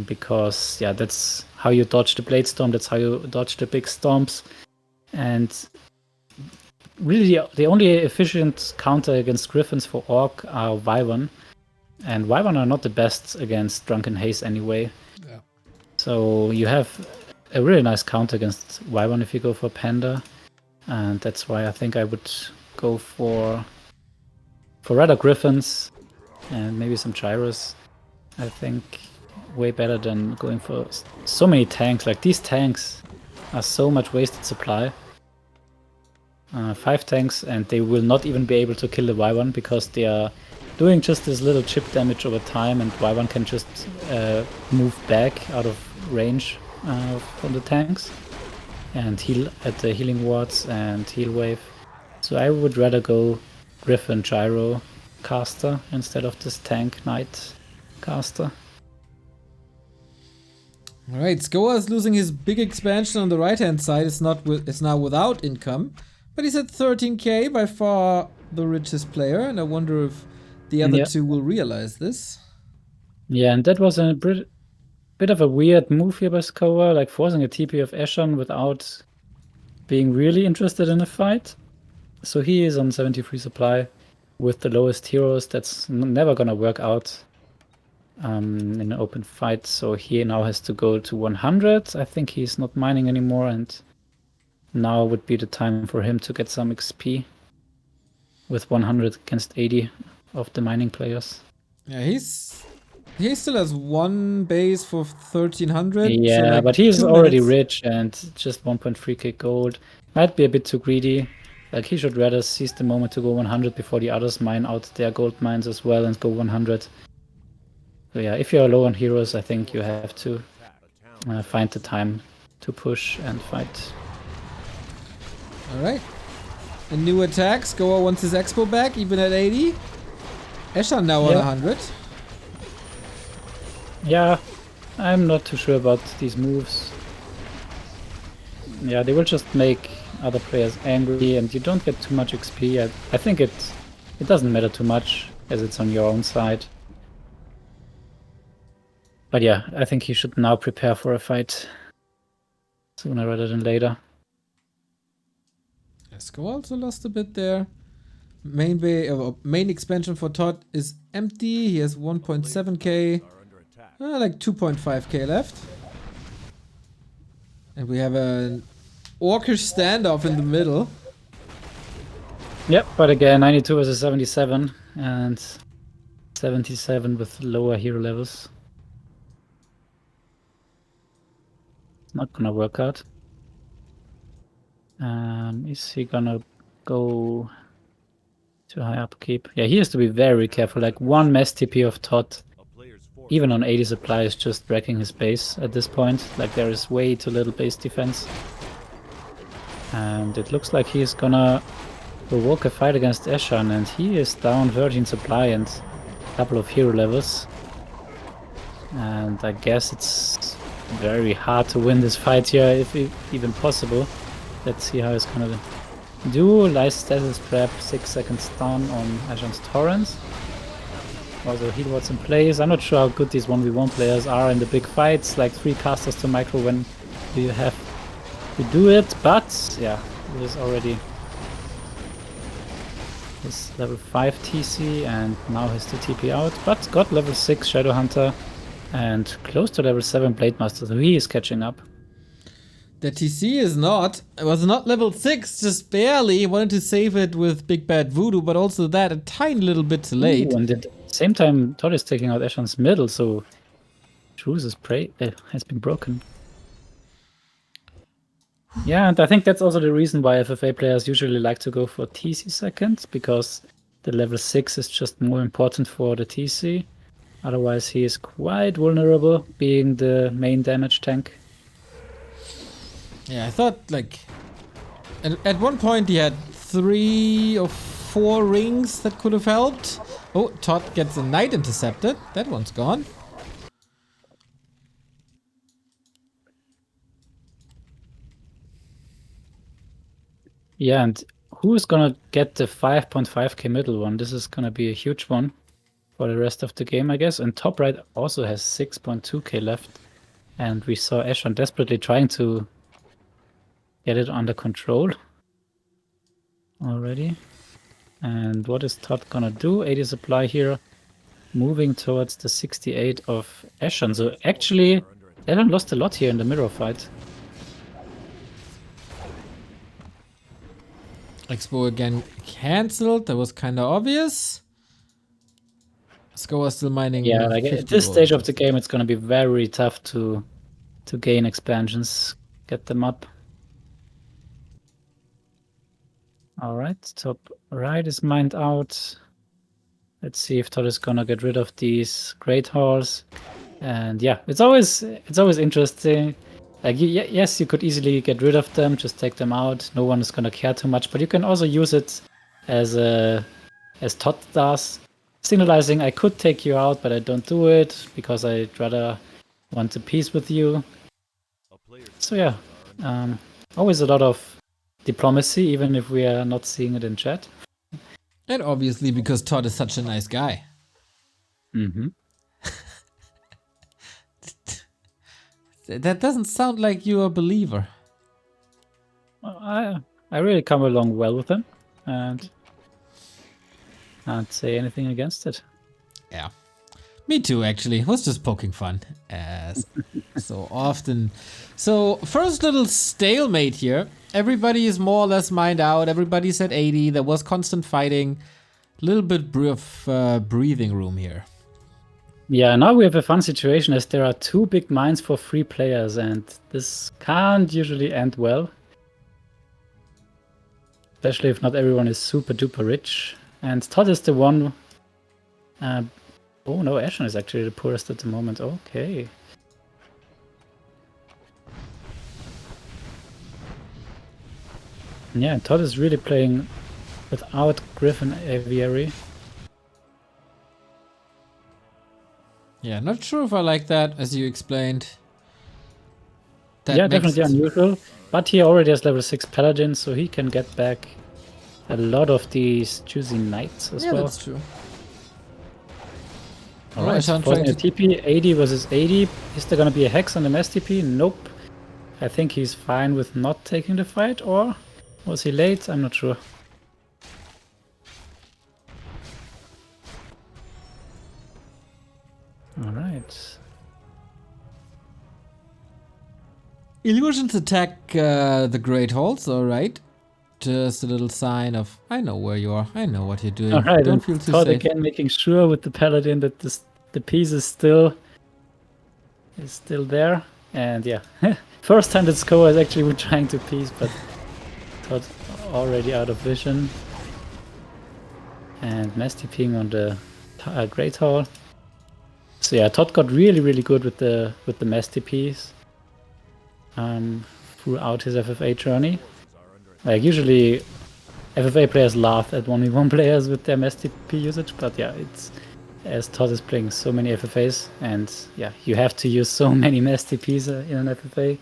Because yeah, that's how you dodge the Blade Storm, that's how you dodge the big storms. And really the only efficient counter against Griffins for Orc are Wyvern. And Wyvern are not the best against Drunken Haze anyway. Yeah. So you have a really nice counter against Wyvern if you go for Panda. And that's why I think I would go for rather Griffins and maybe some Gyros. I think way better than going for so many tanks. Like, these tanks are so much wasted supply. 5 tanks, and they will not even be able to kill the Wyvern because they are doing just this little chip damage over time, and Wyvern can just move back out of range from the tanks and heal at the healing wards and heal wave. So I would rather go Griffin Gyro caster instead of this tank knight caster. All right, Scower is losing his big expansion on the right-hand side. It's now without income, but he's at 13k, by far the richest player, and I wonder if the other two will realize this. Yeah, and that was a bit of a weird move here by Scower, like forcing a TP of Eshan without being really interested in a fight. So he is on 73 supply with the lowest heroes. That's never gonna work out in an open fight. So he now has to go to 100. I think he's not mining anymore, and now would be the time for him to get some XP with 100 against 80 of the mining players. Yeah, he still has 1 base for 1300. Yeah, so like but he's 2 already minutes. rich and just 1.3k gold. Might be a bit too greedy. Like, he should rather seize the moment to go 100 before the others mine out their gold mines as well and go 100. So yeah, if you're low on heroes, I think you have to find the time to push and fight. Alright. A new attack. Scower wants his expo back, even at 80. Eshan now on 100. Yeah, I'm not too sure about these moves. Yeah, they will just make other players angry and you don't get too much XP. I think it doesn't matter too much as it's on your own side. But yeah, I think he should now prepare for a fight sooner rather than later. Scower also lost a bit there. Main expansion for Todd is empty. He has 1.7k. Like 2.5k left. And we have an orcish standoff in the middle. Yep, but again, 92 versus 77 and 77 with lower hero levels. It's not gonna work out. Is he gonna go too high upkeep? Yeah, he has to be very careful. Like, one mess TP of Todd, even on 80 supply, is just wrecking his base at this point. Like, there is way too little base defense. And it looks like he's gonna provoke a fight against Eshan, and he is down 13 supply and a couple of hero levels. And I guess it's very hard to win this fight here, if even possible. Let's see how he's gonna do. Nice status prep, 6 seconds stun on Ashen's Torrents. Also heal wards in place. I'm not sure how good these 1v1 players are in the big fights, like 3 casters to micro when you have to do it, but yeah, it is already his level 5 TC and now has the TP out, but got level 6 Shadowhunter and close to level 7 Blademaster, so he is catching up. The TC was not level 6, just barely. He wanted to save it with Big Bad Voodoo, but also that a tiny little bit too late. Ooh, and at the same time, Todd is taking out Eshan's middle, so Truce's prey has been broken. Yeah, and I think that's also the reason why FFA players usually like to go for TC second, because the level 6 is just more important for the TC. Otherwise, he is quite vulnerable, being the main damage tank. Yeah, I thought, like, And at one point he had 3 or 4 rings that could have helped. Oh, Todd gets a knight intercepted. That one's gone. Yeah, and who is gonna get the 5.5k middle one? This is gonna be a huge one for the rest of the game, I guess. And top right also has 6.2k left. And we saw Eshan desperately trying to get it under control already. And what is Todd gonna do? 80 supply here, moving towards the 68 of Ashen. So actually, Eshan lost a lot here in the mirror fight. Expo again cancelled. That was kind of obvious. Scower still mining. Yeah, like 50 at this gold. stage of the game, it's gonna be very tough to gain expansions, get them up. All right, top right is mined out. Let's see if Todd is gonna get rid of these great halls. And yeah, it's always interesting. Like yes, you could easily get rid of them, just take them out. No one is gonna care too much. But you can also use it as Todd does, signalizing I could take you out, but I don't do it because I'd rather want to peace with you. So yeah, always a lot of diplomacy, even if we are not seeing it in chat. And obviously because Todd is such a nice guy. Mm-hmm. That doesn't sound like you're a believer. I really come along well with him, and can't say anything against it. Yeah. Me too, actually. Was just poking fun, as so often. So, first little stalemate here. Everybody is more or less mined out. Everybody's at 80. There was constant fighting. A little bit of breathing room here. Yeah, now we have a fun situation as there are 2 big mines for 3 players, and this can't usually end well. Especially if not everyone is super duper rich. And Todd is the one... oh no, Ashen is actually the poorest at the moment. Okay. Yeah, Todd is really playing without Griffin Aviary. Yeah, not sure if I like that, as you explained. Yeah, definitely unusual. But he already has level 6 Paladin, so he can get back a lot of these juicy knights as well. Yeah, that's true. Alright, forcing a TP, 80 versus 80. Is there gonna be a Hex on the mass TP? Nope. I think he's fine with not taking the fight, or was he late? I'm not sure. Alright. Illusions attack the Great Halls, alright. Just a little sign of, I know where you are, I know what you're doing. Alright, don't feel too Todd safe. again making sure with the Paladin that the piece is still there. And yeah, first time that Scower is actually trying to piece, but Todd already out of vision. And mass TPing on the Great Hall. So yeah, Todd got really good with the mass TPs throughout his FFA journey. Like usually FFA players laugh at 1v1 players with their mass TP usage, but yeah, it's as Todd is playing so many FFAs, and yeah, you have to use so many mass TPs in an FFA.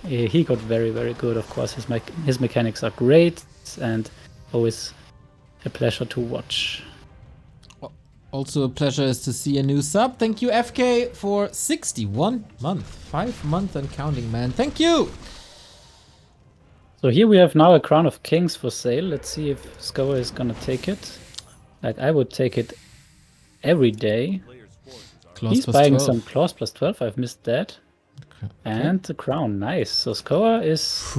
He got very good. Of course, his mechanics are great, and always a pleasure to watch. Also a pleasure is to see a new sub. Thank you, FK, for 61 month. 5 months and counting, man. Thank you! So here we have now a Crown of Kings for sale. Let's see if Scower is gonna take it. Like, I would take it every day. He's buying 12. some claws plus 12. I've missed that. Okay. And the crown. Nice. So Scower is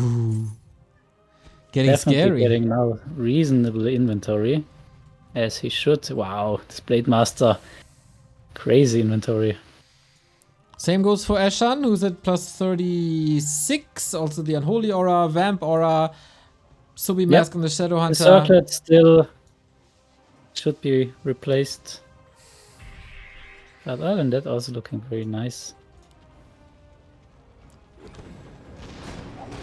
getting scary. Getting now reasonable inventory. As he should. Wow, this Blade Master. Crazy inventory. Same goes for Eshan, who's at plus 36. Also the Unholy Aura, Vamp Aura, Subi Mask on the Shadow Hunter. The Circlet still should be replaced. But other than that, also looking very nice.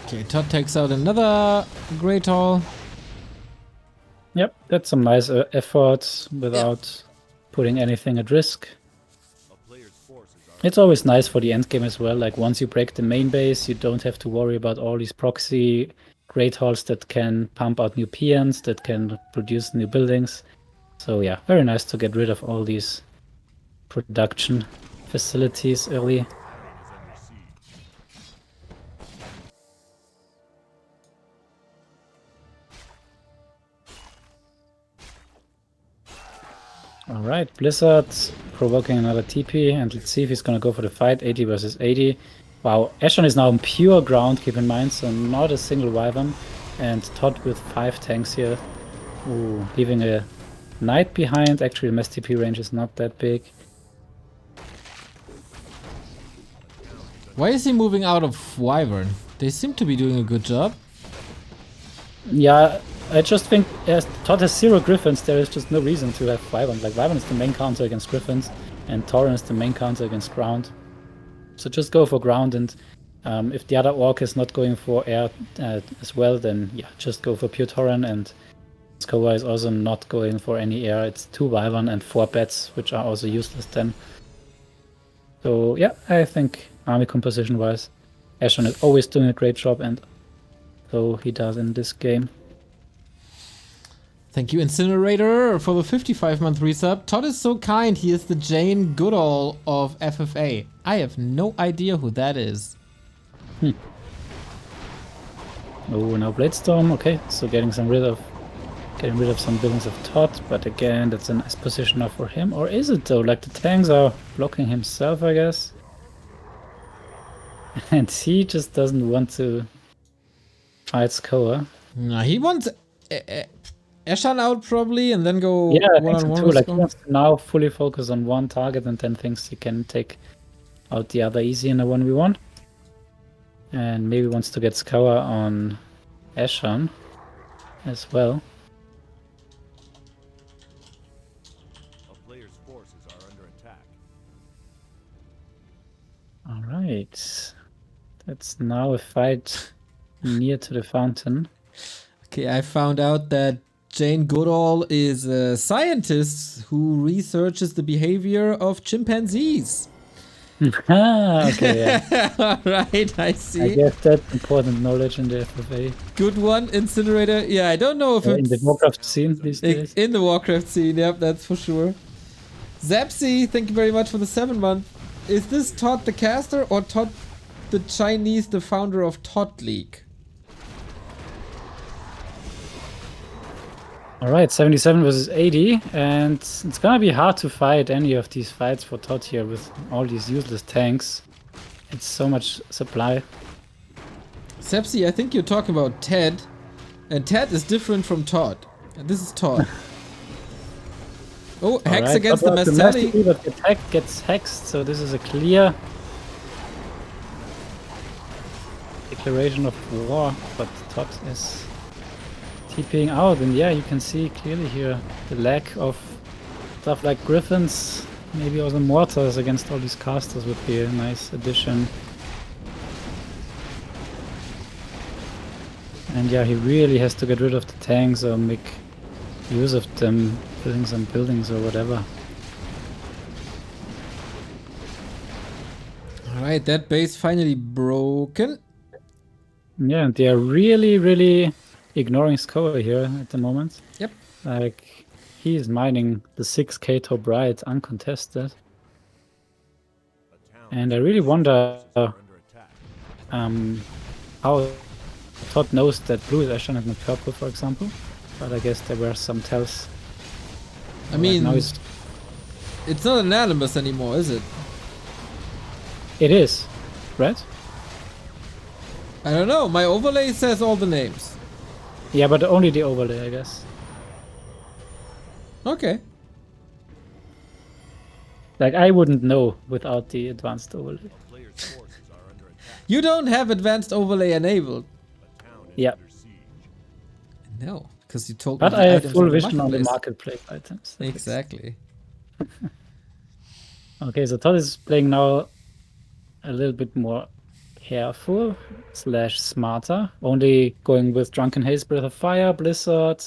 Okay, Todd takes out another Great Hall. Yep, that's some nice effort without putting anything at risk. It's always nice for the end game as well. Like once you break the main base, you don't have to worry about all these proxy Great Halls that can pump out new peons, that can produce new buildings. So yeah, very nice to get rid of all these production facilities early. All right, Blizzard provoking another TP, and let's see if he's gonna go for the fight. 80 versus 80. Wow, Ashen is now on pure ground, keep in mind, so not a single Wyvern. And Todd with 5 tanks here. Ooh, leaving a knight behind. Actually, the mass TP range is not that big. Why is he moving out of Wyvern? They seem to be doing a good job. Yeah, I just think as Todd has 0 Griffins, there is just no reason to have Wyvern. Like, Wyvern is the main counter against Griffins, and Tauren is the main counter against ground. So just go for ground, and if the other Orc is not going for air as well, then yeah, just go for pure Tauren, and Scower is also not going for any air. It's 2 Wyvern and 4 bats, which are also useless then. So yeah, I think army composition-wise, Ashen is always doing a great job, and so he does in this game. Thank you, Incinerator, for the 55-month resub. Todd is so kind. He is the Jane Goodall of FFA. I have no idea who that is. Oh, now Bladestorm. Okay, so getting rid of some buildings of Todd, but again, that's a nice position now for him. Or is it though? Like the tanks are blocking himself, I guess. And he just doesn't want to fight Scower. No, he wants Eshan out probably, and then go one-on-one. Like he wants to now fully focus on one target, and then thinks he can take out the other easy in a 1v1. And maybe wants to get Scower on Ashen as well. All right, that's now a fight near to the fountain. Okay, I found out that Jane Goodall is a scientist who researches the behavior of chimpanzees. Okay, yeah. All right, I see. I guess that's important knowledge in the FFA. Good one, Incinerator. Yeah, I don't know if it's... in the Warcraft scene these days. In the Warcraft scene, yep, that's for sure. Zapsy, thank you very much for the 7 month. Is this Todd the caster or Todd the Chinese, the founder of Todd League? Alright, 77 versus 80, and it's gonna be hard to fight any of these fights for Todd here with all these useless tanks. It's so much supply. Sepsi, I think you're talking about Ted, and Ted is different from Todd. And this is Todd. Oh, hex against the Mastelli. But the attack gets hexed, so this is a clear declaration of war, but Todd is TPing out, and yeah, you can see clearly here the lack of stuff like Griffins, maybe also Mortars against all these casters would be a nice addition. And yeah, he really has to get rid of the tanks or make use of them, building some buildings or whatever. Alright, that base finally broken. Yeah, and they are really ignoring Scower here at the moment. Yep. Like, he is mining the 6k top right uncontested. And I really wonder how Todd knows that blue is Ashen and not purple, for example. But I guess there were some tells. I mean, now it's not anonymous anymore, is it? It is, right? I don't know. My overlay says all the names. Yeah, but only the overlay, I guess. Okay. Like, I wouldn't know without the advanced overlay. You don't have advanced overlay enabled. Yeah. No, because you told me. But I have full vision on the marketplace items. Exactly. Okay, so Todd is playing now a little bit more careful / smarter. Only going with Drunken Haze, Breath of Fire, Blizzard,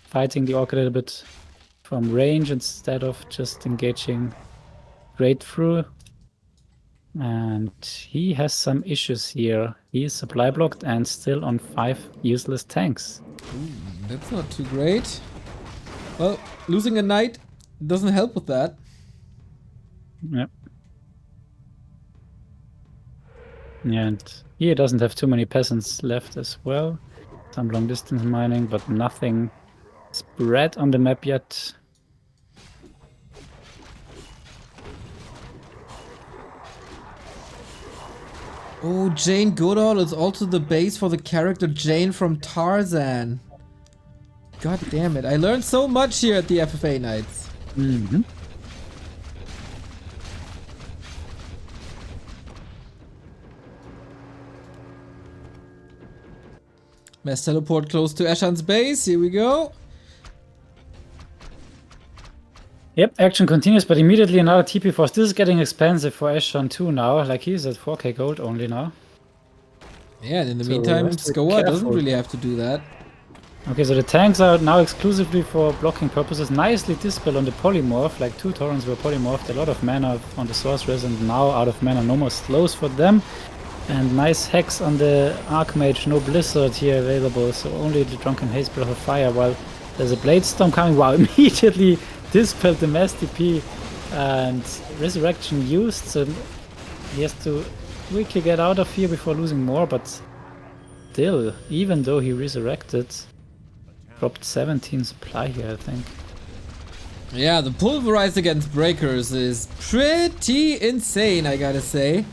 fighting the Orc a little bit from range instead of just engaging straight through. And he has some issues here. He is supply blocked and still on 5 useless tanks. That's not too great. Well, losing a knight doesn't help with that. Yep. And he doesn't have too many peasants left as well. Some long distance mining, but nothing spread on the map yet. Oh, Jane Goodall is also the base for the character Jane from Tarzan. God damn it, I learned so much here at the FFA nights. Mm-hmm. Mass teleport close to Eshan's base, here we go. Yep, action continues, but immediately another TP force. This is getting expensive for Ashen too now. Like, he's at 4k gold only now. Yeah, and in the So meantime, has to be Scower doesn't careful. really have to do that. Okay, so the tanks are now exclusively for blocking purposes. Nicely dispel on the polymorph, like 2 Torrents were polymorphed, a lot of mana on the sorceress, and now out of mana, no more slows for them. And nice hex on the Archmage, no Blizzard here available, so only the Drunken Haze, Breath of Fire, while there's a Blade Storm coming. Wow, immediately dispelled the Mass TP and Resurrection used, so he has to quickly get out of here before losing more, but still, even though he resurrected, dropped 17 supply here, I think. Yeah, the pulverize against breakers is pretty insane, I gotta say.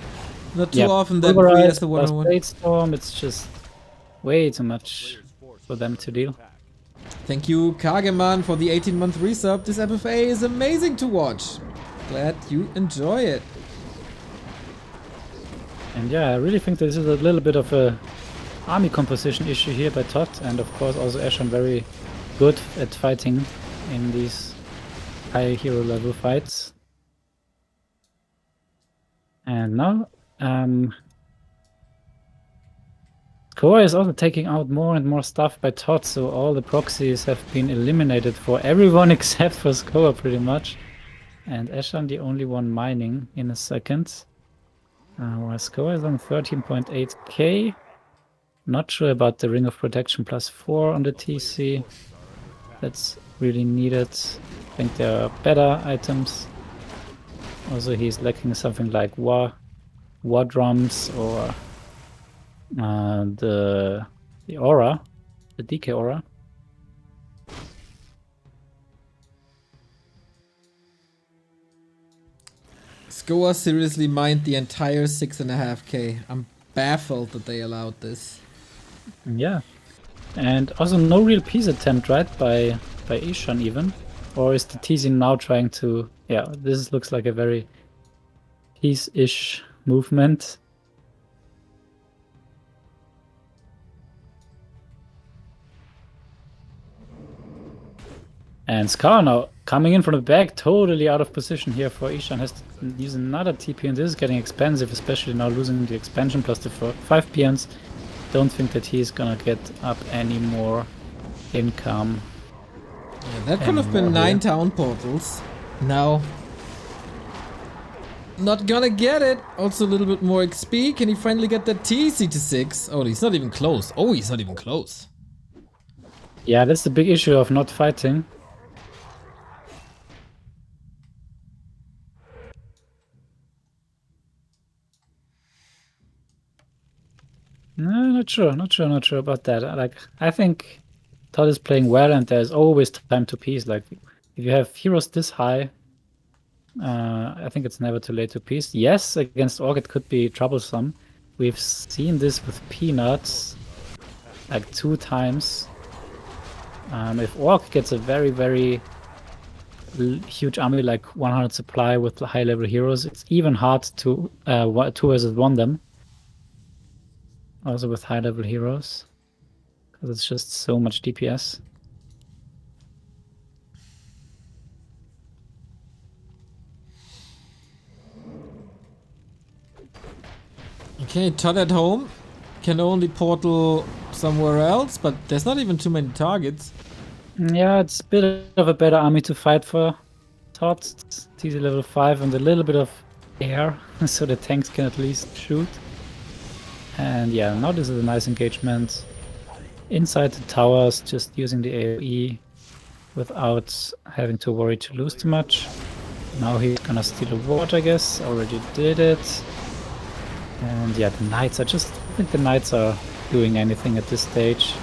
Not too often that Bree has the one-on-one. Blade Storm, it's just way too much for them to deal. Thank you, Kageman, for the 18-month resub. This FFA is amazing to watch. Glad you enjoy it. And yeah, I really think this is a little bit of a army composition issue here by Todd, and of course also Ashen very good at fighting in these high hero level fights. And now Scower is also taking out more and more stuff by Todd, so all the proxies have been eliminated for everyone except for Scower pretty much. And Ashen the only one mining in a second. While Scower is on 13.8k. Not sure about the Ring of Protection +4 on the TC. That's really needed. I think there are better items. Also, he's lacking something like war drums or the aura, the DK aura. Scoa seriously mined the entire 6.5k. I'm baffled that they allowed this. Yeah. And also no real peace attempt, right, by Eshan even? Or is the TC now trying to... Yeah, this looks like a very peace-ish movement. And Scar now coming in from the back, totally out of position here for Eshan. Has to use another TP, and this is getting expensive, especially now losing the expansion plus the 5 PNs. Don't think that he's gonna get up any more income. Yeah, that could have been 9 town portals. Now, not gonna get it. Also a little bit more XP. Can he finally get that TC to 6? Oh, he's not even close. Oh, he's not even close. Yeah, that's the big issue of not fighting. No, not sure about that. Like, I think Todd is playing well, and there's always time to peace. Like, if you have heroes this high, I think it's never too late to peace. Yes, against Orc it could be troublesome. We've seen this with Peanuts like 2 times. If Orc gets a very, very huge army like 100 supply with high level heroes, it's even hard to 2 versus 1 them. Also with high level heroes, because it's just so much DPS. Okay, Todd at home. Can only portal somewhere else, but there's not even too many targets. Yeah, it's a bit of a better army to fight for. Todd, TD level 5 and a little bit of air, so the tanks can at least shoot. And yeah, now this is a nice engagement. Inside the towers, just using the AoE without having to worry to lose too much. Now he's gonna steal a ward, I guess. Already did it. And yeah, the knights are just... I think the knights are doing anything at this stage.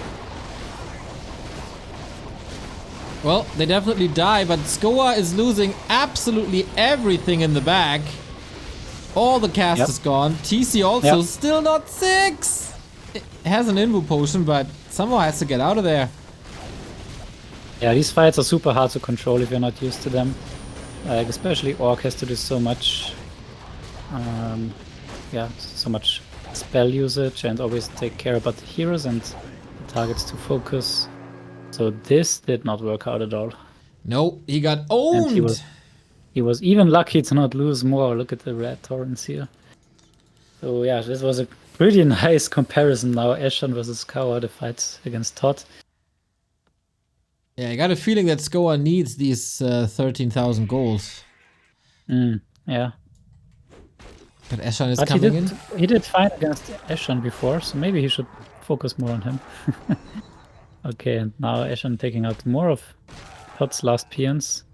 Well, they definitely die, but Scower is losing absolutely everything in the back. All the cast is gone. TC also still not 6! It has an invo potion, but somehow has to get out of there. Yeah, these fights are super hard to control if you're not used to them. Like, especially Orc has to do so much... yeah, so much spell usage and always take care about the heroes and the targets to focus. So this did not work out at all. No, he got owned! And he was even lucky to not lose more. Look at the red torrents here. So yeah, this was a pretty nice comparison now. Eshan versus Scower, the fight against Todd. Yeah, I got a feeling that Scower needs these 13,000 goals. Yeah. But Ashen is coming in. He did fine against Ashen before, so maybe he should focus more on him. Okay, and now Ashen taking out more of Todd's last peons.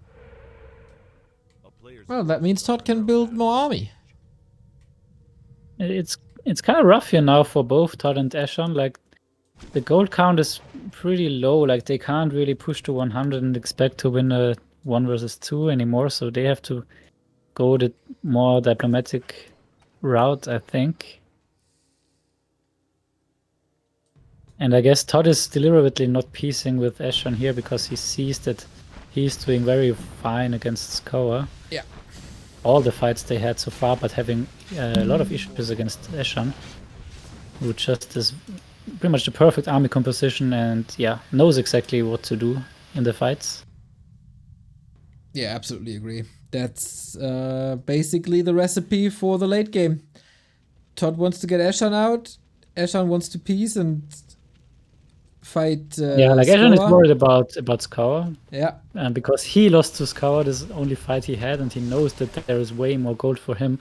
Well, that means Todd can build more army. It's kind of rough here now for both Todd and Ashen. Like, the gold count is pretty low. Like, they can't really push to 100 and expect to win a 1 versus 2 anymore, so they have to go the more diplomatic route, I think. And I guess Todd is deliberately not piecing with Ashen here because he sees that he's doing very fine against Scower. Yeah. All the fights they had so far, but having a lot of issues against Ashen, who just is pretty much the perfect army composition and yeah, knows exactly what to do in the fights. Yeah, absolutely agree. That's basically the recipe for the late game. Todd wants to get Ashen out. Ashen wants to piece and fight. Yeah, like Ashen is worried about Scower. Yeah. And because he lost to Scower, this is the only fight he had, and he knows that there is way more gold for him.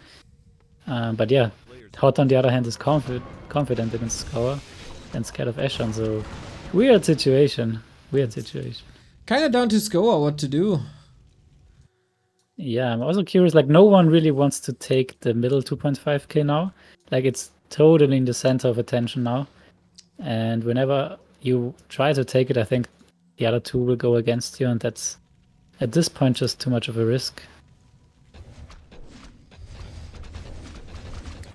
But yeah, Todd on the other hand is confident against Scower and scared of Ashen. So weird situation. Weird situation. Kind of down to Scower what to do. Yeah, I'm also curious, like no one really wants to take the middle 2.5k now. Like it's totally in the center of attention now. And whenever you try to take it, I think the other two will go against you, and that's at this point just too much of a risk.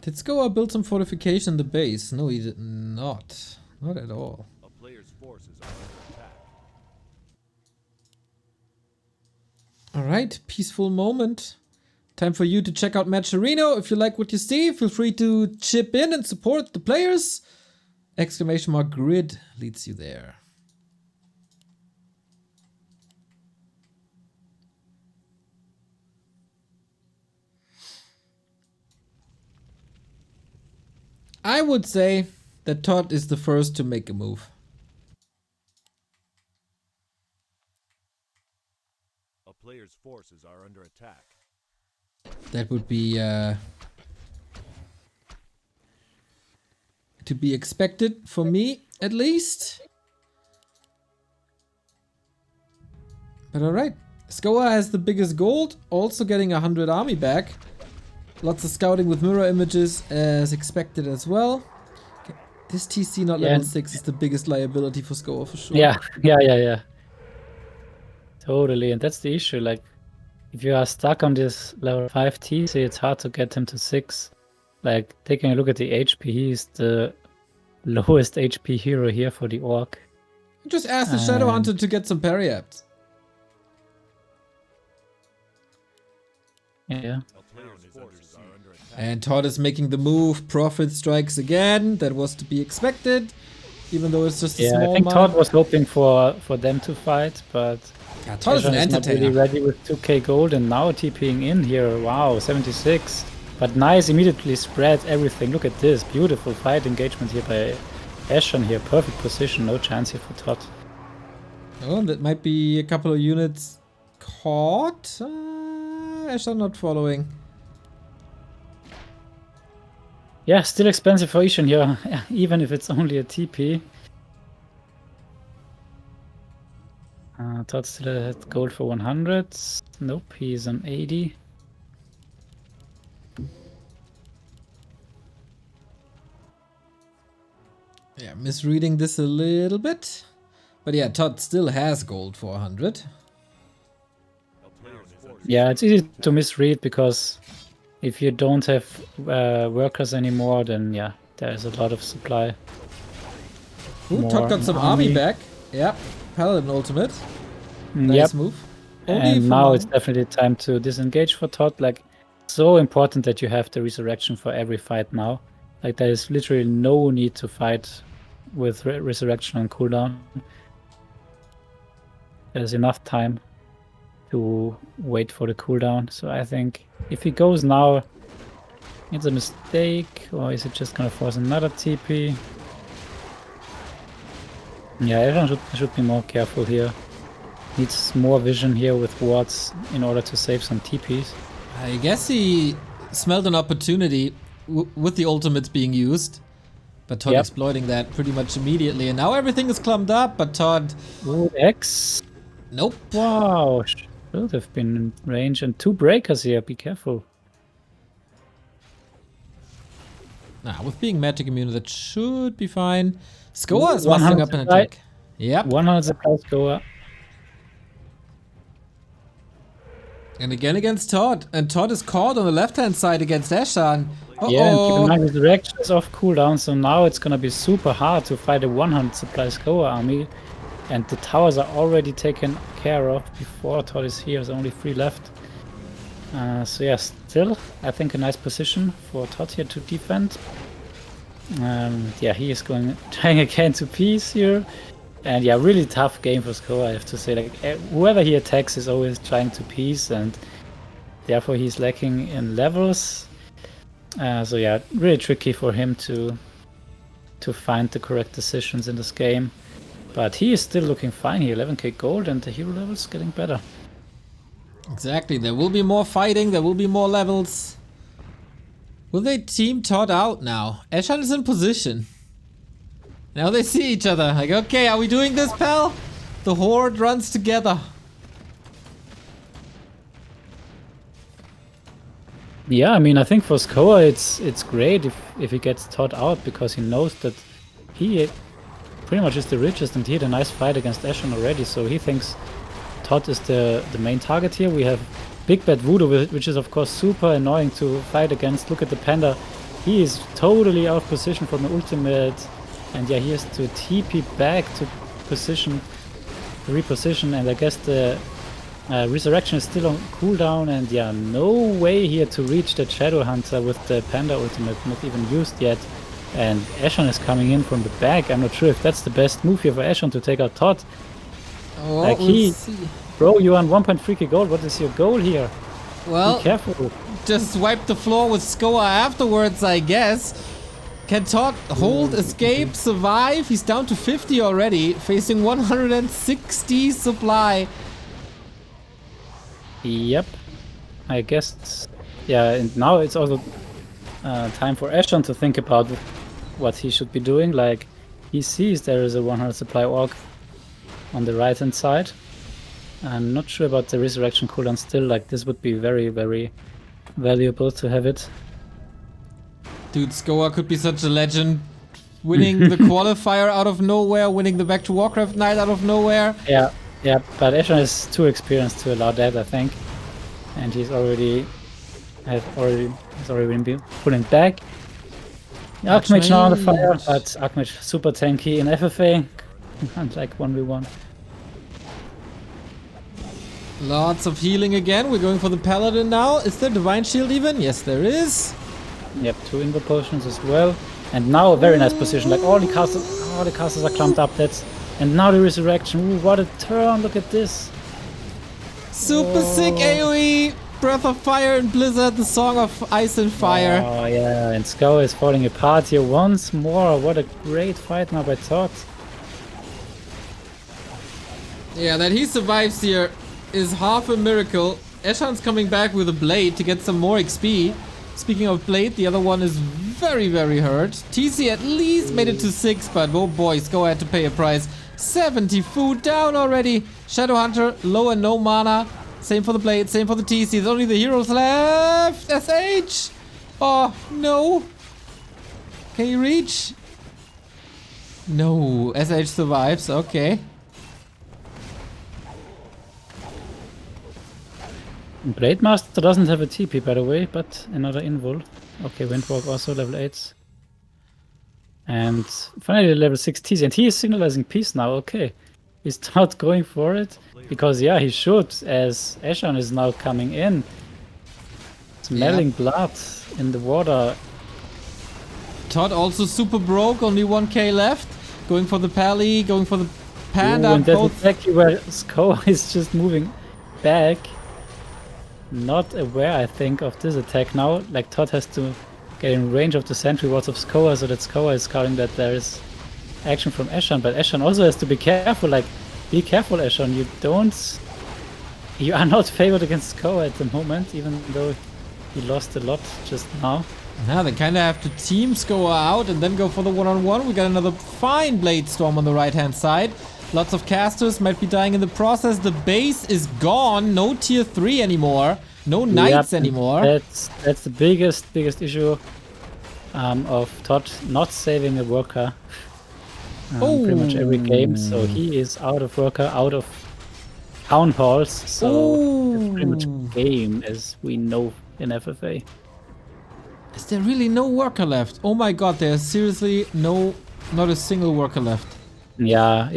Did Scower build some fortification in the base? No, he did not. Not at all. A player's forces are under attack. Alright, peaceful moment. Time for you to check out Matcherino. If you like what you see, feel free to chip in and support the players. !grid leads you there. I would say that Todd is the first to make a move. A player's forces are under attack. That would be to be expected for me, at least. But alright. Scower has the biggest gold, also getting 100 army back. Lots of scouting with mirror images as expected as well. Okay. This TC not level 6 is the biggest liability for Scower for sure. Yeah. Totally, and that's the issue. Like, if you are stuck on this level 5 TC, it's hard to get him to 6. Like, taking a look at the HP, he's the lowest HP hero here for the Orc. Just ask the Shadow Hunter to get some parry-ups. Yeah. And Todd is making the move. Prophet strikes again. That was to be expected, even though it's just a small I think mine. Todd was hoping for them to fight, but yeah, Todd is an entertainer. Not really ready with 2k gold, and now TPing in here. Wow, 76. But nice, immediately spread everything. Look at this, beautiful fight engagement here by Ashen here. Perfect position, no chance here for Todd. Oh, that might be a couple of units caught. Ashen not following. Yeah, still expensive for Ashen here, even if it's only a TP. Todd still had gold for 100. Nope, he's on 80. Yeah, misreading this a little bit. But yeah, Todd still has gold for 100. Yeah, it's easy to misread because if you don't have workers anymore, then yeah, there's a lot of supply. Ooh, Todd got some army back. Yep, Paladin ultimate. Nice move. And now it's definitely time to disengage for Todd. Like, so important that you have the resurrection for every fight now. Like, there is literally no need to fight with resurrection on cooldown. There's enough time to wait for the cooldown. So I think if he goes now, it's a mistake, or is it just gonna force another TP? Yeah, everyone should be more careful here. Needs more vision here with wards in order to save some TPs. I guess he smelled an opportunity with the ultimates being used. But Todd exploiting that pretty much immediately. And now everything is clumped up, but Todd... Ooh, X? Nope. Wow, should have been in range. And 2 breakers here, be careful. Nah, with being magic immune, that should be fine. Scower is mustering up an attack. Yep. 100 supply Scower. And again against Todd. And Todd is caught on the left-hand side against Eshan. Yeah, and keep in mind his direction is off cooldown, so now it's gonna be super hard to fight a 100 supply Scower army. And the towers are already taken care of before Todd is here. There's only 3 left. So yeah, still, I think a nice position for Todd here to defend. Yeah, he is trying again to piece here. And yeah, really tough game for Scower, I have to say. Like, whoever he attacks is always trying to piece, and therefore he's lacking in levels. So yeah, really tricky for him to find the correct decisions in this game. But he is still looking fine here, 11k gold, and the hero level is getting better. Exactly, there will be more fighting, there will be more levels. Will they team Todd out now? Eshan is in position. Now they see each other, like, okay, are we doing this, pal? The horde runs together. Yeah, I mean, I think for Scower it's great if he gets Todd out, because he knows that he pretty much is the richest, and he had a nice fight against Ashen already, so he thinks Todd is the main target here. We have Big Bad Voodoo, which is of course super annoying to fight against. Look at the Panda. He is totally out of position from the ultimate, and yeah, he has to TP back to reposition, and I guess the Resurrection is still on cooldown, and yeah, no way here to reach the Shadow Hunter with the Panda ultimate, not even used yet. And Ashen is coming in from the back. I'm not sure if that's the best move here for Ashen to take out Todd. Oh, like bro, you're on 1.3k gold. What is your goal here? Well, be careful. Just wipe the floor with Scower afterwards, I guess. Can Todd hold, escape, survive? He's down to 50 already, facing 160 supply. Yep, I guess. Yeah, and now it's also time for Ashen to think about what he should be doing. Like, he sees there is a 100 supply orc on the right hand side. I'm not sure about the resurrection cooldown still. Like, this would be very, very valuable to have it. Dude, Scower could be such a legend. Winning the qualifier out of nowhere, winning the Back to Warcraft night out of nowhere. Yeah, but Ashen is too experienced to allow that, I think. And he's already been pulling back. Archmage now on the fire, but Archmage super tanky in FFA, unlike 1v1. Lots of healing again. We're going for the Paladin now. Is there Divine Shield even? Yes, there is. Yep, 2 Invo Potions as well. And now a very nice position. Like, all the castles are clumped up. And now the Resurrection. Ooh, what a turn! Look at this. Super sick AoE. Breath of Fire and Blizzard, the Song of Ice and Fire. Oh yeah, and Scower is falling apart here once more. What a great fight now by Todd. Yeah, that he survives here is half a miracle. Eshan's coming back with a blade to get some more XP. Speaking of blade, the other one is very, very hurt. TC at least made it to 6, but oh boy, Scower had to pay a price. 70 food down already. Shadow Hunter, low and no mana. Same for the blade, same for the TC. There's only the heroes left. SH! Oh, no. Can you reach? No, SH survives, okay. Blade Master doesn't have a TP, by the way, but another invul. Okay, Windwalk also level 8. And finally level 6 TC, and he is signalizing peace now, okay. He's not going for it, because yeah, he should, as Ashen is now coming in. Smelling blood in the water. Todd also super broke, only 1k left. Going for the Pally, going for the Panda. Ooh, and that's exactly where Scower is just moving back. Not aware, I think, of this attack now. Like, Todd has to get in range of the sentry wards of Scower, so that Scower is scouting that there is action from Ashen. But Ashen also has to be careful. Like, be careful, Ashen. You are not favored against Scower at the moment, even though he lost a lot just now. Now they kind of have to team Scower out and then go for the one-on-one. We got another fine Blade Storm on the right-hand side. Lots of casters might be dying in the process. The base is gone. No tier 3 anymore. No knights anymore. That's the biggest issue of Todd not saving a worker pretty much every game. So he is out of worker, out of town halls. So it's pretty much game as we know in FFA. Is there really no worker left? Oh my god, there's seriously not a single worker left. Yeah,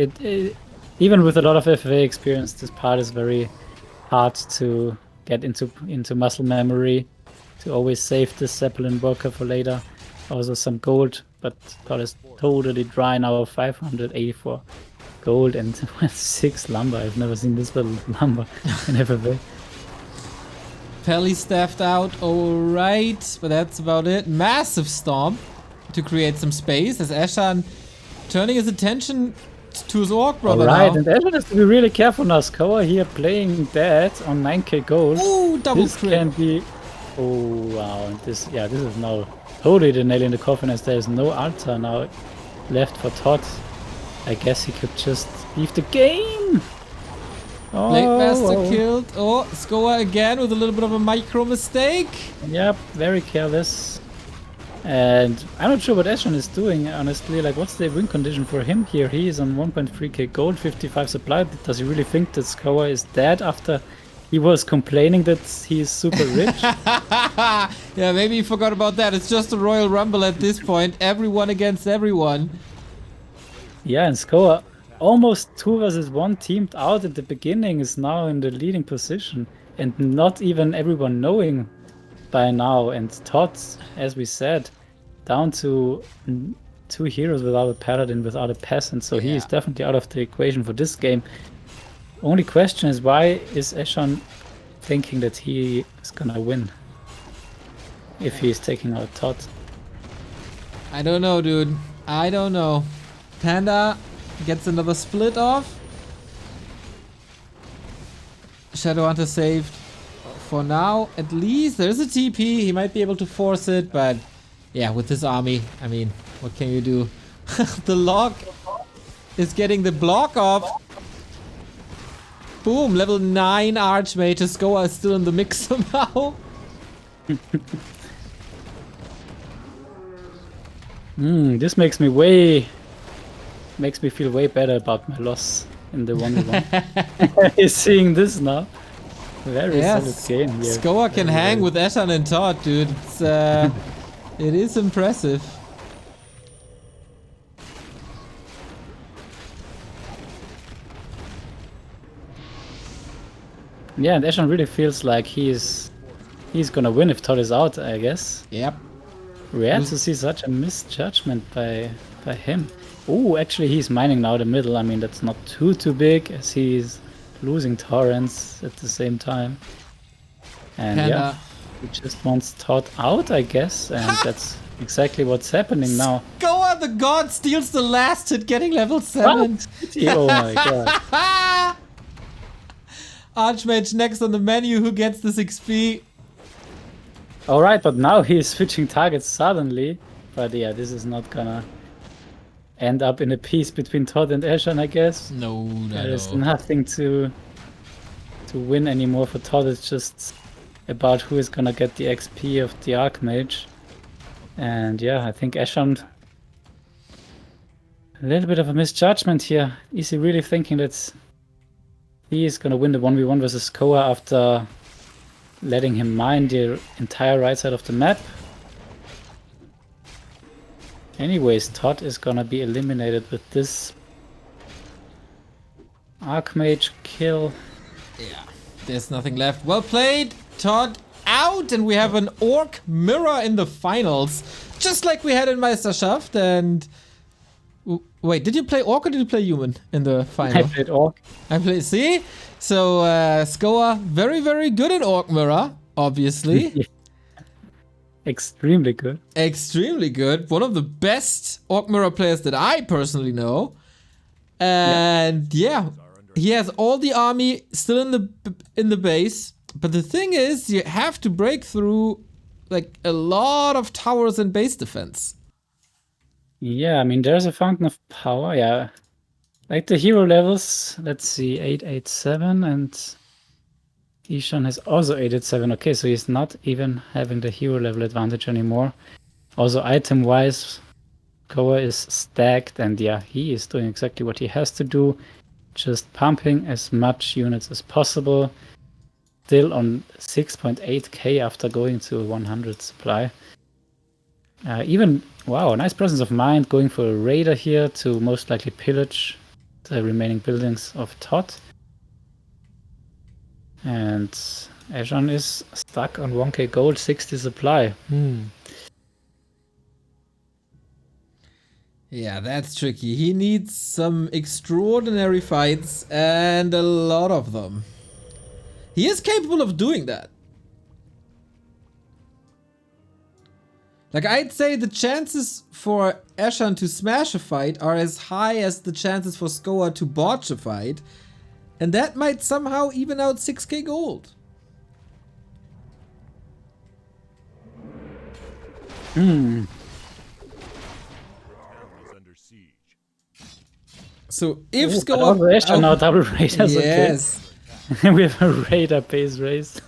even with a lot of FFA experience, this part is very hard to get into muscle memory, to always save this Zeppelin worker for later. Also some gold, but Todd is totally dry now, 584 gold and 6 lumber. I've never seen this little lumber in FFA. Pally staffed out, alright, but that's about it. Massive Stomp to create some space as Ashen turning his attention to his Orc brother now. And Ashen has to be really careful now. Scower here playing dead on 9k gold. Ooh, double this crit. Can be... Oh, wow. And this is now totally the nail in the coffin as there is no altar now left for Todd. I guess he could just leave the game. Oh, Blade Master killed. Oh, Scower again with a little bit of a micro mistake. Yep, very careless. And I'm not sure what Ashen is doing, honestly. Like, what's the win condition for him here? He is on 1.3k gold, 55 supply. Does he really think that Scower is dead after he was complaining that he is super rich? Yeah, maybe he forgot about that. It's just a Royal Rumble at this point. Everyone against everyone. Yeah, and Scower, almost 2 versus 1 teamed out at the beginning, is now in the leading position. And not even everyone knowing by now. And Todd, as we said, down to 2 heroes without a paladin, without a peasant. So he is definitely out of the equation for this game. Only question is, why is Ashen thinking that he is gonna win if he is taking out Todd? I don't know, dude. I don't know. Panda gets another split off. Shadowhunter saved for now. At least there's a TP. He might be able to force it, but yeah, with this army, I mean, what can you do? The log is getting the block off. Boom, level 9 Archmage. Scower is still in the mix somehow. This makes me feel way better about my loss in the 1v1. Seeing this now. Very solid game here. Scower can hang with Ashen and Todd, dude. It's, it is impressive. Yeah, and Ashen really feels like he's gonna win if Todd is out, I guess. Yep. Rare to see such a misjudgment by him. Oh, actually he's mining now the middle. I mean, that's not too big as he's losing torrents at the same time. And Panda. yeah, he just wants Todd out, I guess, and that's exactly what's happening now. Scower the god steals the last hit, getting level 7. Oh my god. Archmage next on the menu, who gets this XP? Alright, but now he's switching targets suddenly. But yeah, this is not gonna end up in a peace between Todd and Ashen, I guess. No, There's nothing to win anymore for Todd. It's just about who is gonna get the XP of the Archmage. And yeah, I think Ashen, a little bit of a misjudgment here. Is he really thinking that he is gonna win the 1v1 versus Scower after letting him mine the entire right side of the map? Anyways, Todd is gonna be eliminated with this Archmage kill. Yeah, there's nothing left. Well played, Todd out, and we have an Orc Mirror in the finals, just like we had in Meisterschaft. And wait, did you play Orc or did you play Human in the final? I played Orc. I played, see? So, Scower, very, very good in Orc Mirror, obviously. Extremely good. Extremely good. One of the best Orc Mirror players that I personally know. And yeah, he has all the army still in the base. But the thing is, you have to break through like a lot of towers and base defense. Yeah, I mean, there's a fountain of power. Yeah, like the hero levels. Let's see, 887, and Eshan has also 887. Okay, so he's not even having the hero level advantage anymore. Also, item-wise, Goa is stacked, and yeah, he is doing exactly what he has to do, just pumping as much units as possible. Still on 6.8k after going to 100 supply. Wow, nice presence of mind, going for a raider here to most likely pillage the remaining buildings of Todd. And Ashen is stuck on 1k gold, 60 supply. Yeah, that's tricky. He needs some extraordinary fights and a lot of them. He is capable of doing that. Like, I'd say the chances for Ashen to smash a fight are as high as the chances for Scower to botch a fight. And that might somehow even out 6k gold. So if Scower... Ashen now double raiders, yes. Okay. We have a raider base race.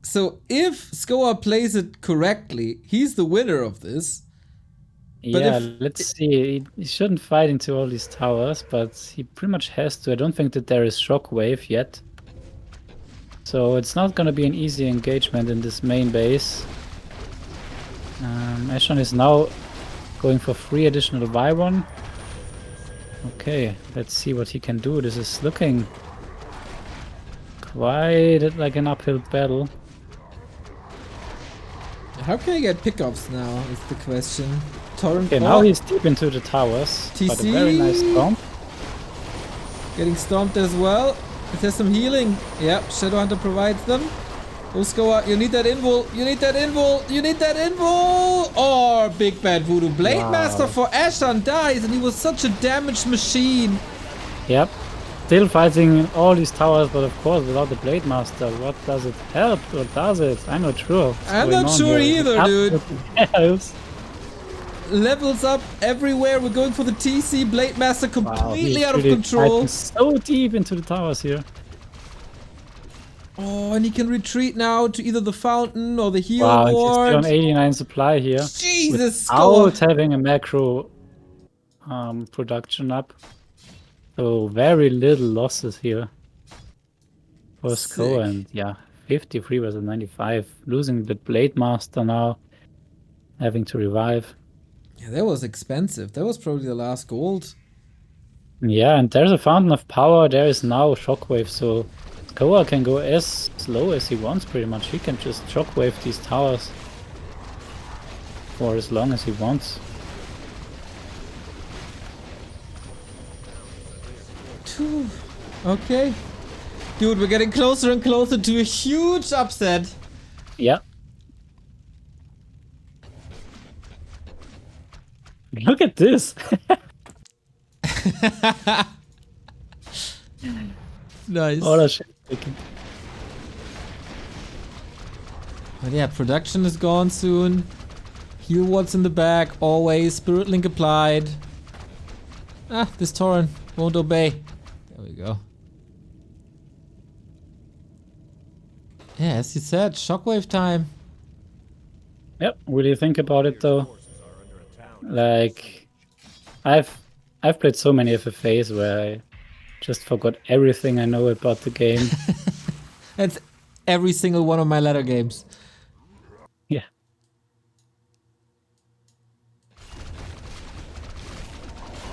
So if Scower plays it correctly, he's the winner of this. But yeah, let's see. He shouldn't fight into all these towers, but he pretty much has to. I don't think that there is shockwave yet. So it's not going to be an easy engagement in this main base. Ashen is now going for 3 additional Y1. Okay, let's see what he can do. This is looking quite like an uphill battle. How can I get pickups now is the question. Torrent. Okay, now he's deep into the towers. TC. But a very nice stomp. Getting stomped as well. It has some healing. Yep, Shadowhunter provides them. Oh, Scower, you need that invul. You need that invul. You need that invul. Or Big Bad Voodoo. Blade Master for Ashen dies, and he was such a damaged machine. Yep. Still fighting in all these towers, but of course without the Blade Master. What does it help? Or does it? I'm not sure. I'm not sure either, dude. Yes. Levels up everywhere. We're going for the TC. Blade Master completely out of control. So deep into the towers here. Oh, and he can retreat now to either the fountain or the heal ward. ward. He's still on 89 supply here. Jesus, without having a macro production up. So very little losses here for Scower, and yeah, 53 versus 95. Losing the Blade Master now, having to revive. Yeah, that was expensive. That was probably the last gold. Yeah, and there's a fountain of power. There is now shockwave, so Scower can go as slow as he wants pretty much. He can just shockwave these towers for as long as he wants. Okay. Dude, we're getting closer and closer to a huge upset. Yeah. Look at this. Nice. Oh, that's shit. But yeah, production is gone soon. Heal what's in the back, always. Spirit Link applied. Ah, this Torrent won't obey. There we go. Yeah, as you said, shockwave time. Yep. What do you think about it though? Forces are under attack. Like, I've played so many FFAs where I just forgot everything I know about the game. That's every single one of my ladder games. Yeah.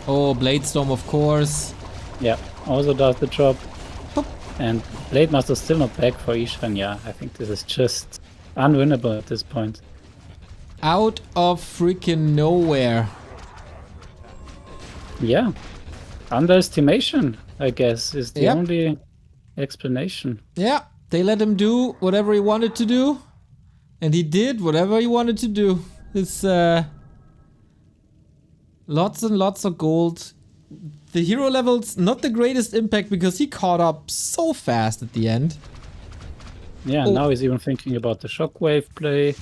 Oh, Blade Storm, of course. Yeah. Also does the job. Boop. And Blade Master's still not back for Eshan. Yeah, I think this is just unwinnable at this point. Out of freaking nowhere. Yeah. Underestimation, I guess, is the Yep. only explanation. Yeah, they let him do whatever he wanted to do. And he did whatever he wanted to do. It's lots and lots of gold. The hero level's not the greatest impact because he caught up so fast at the end. Yeah, Oh. now he's even thinking about the shockwave play.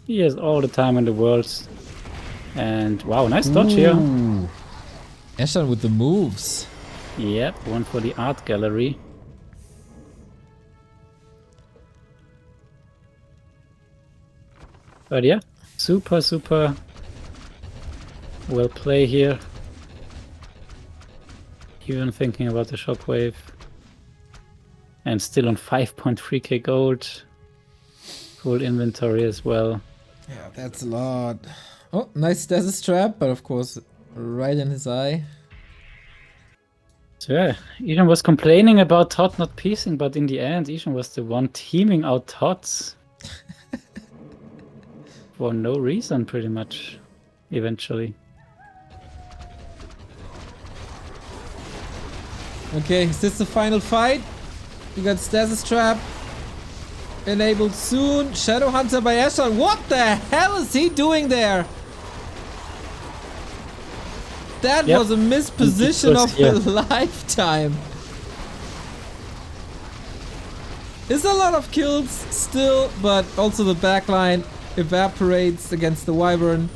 He has all the time in the world. And wow, nice dodge here. Ooh. Ashen with the moves. Yep, one for the art gallery. But yeah, super well play here. Even thinking about the shockwave. And still on 5.3k gold. Full inventory as well. Yeah, that's a lot. Oh, nice stasis trap, but of course, right in his eye. So yeah, Eshan was complaining about Todd not piecing, but in the end, Eshan was the one teaming out Todd. For no reason, pretty much, eventually. Okay, is this the final fight? We got stasis trap enabled soon. Shadow Hunter by Ashen. What the hell is he doing there? That Yep. was a misposition was of a lifetime. It's a lot of kills still, but also the backline evaporates against the Wyvern.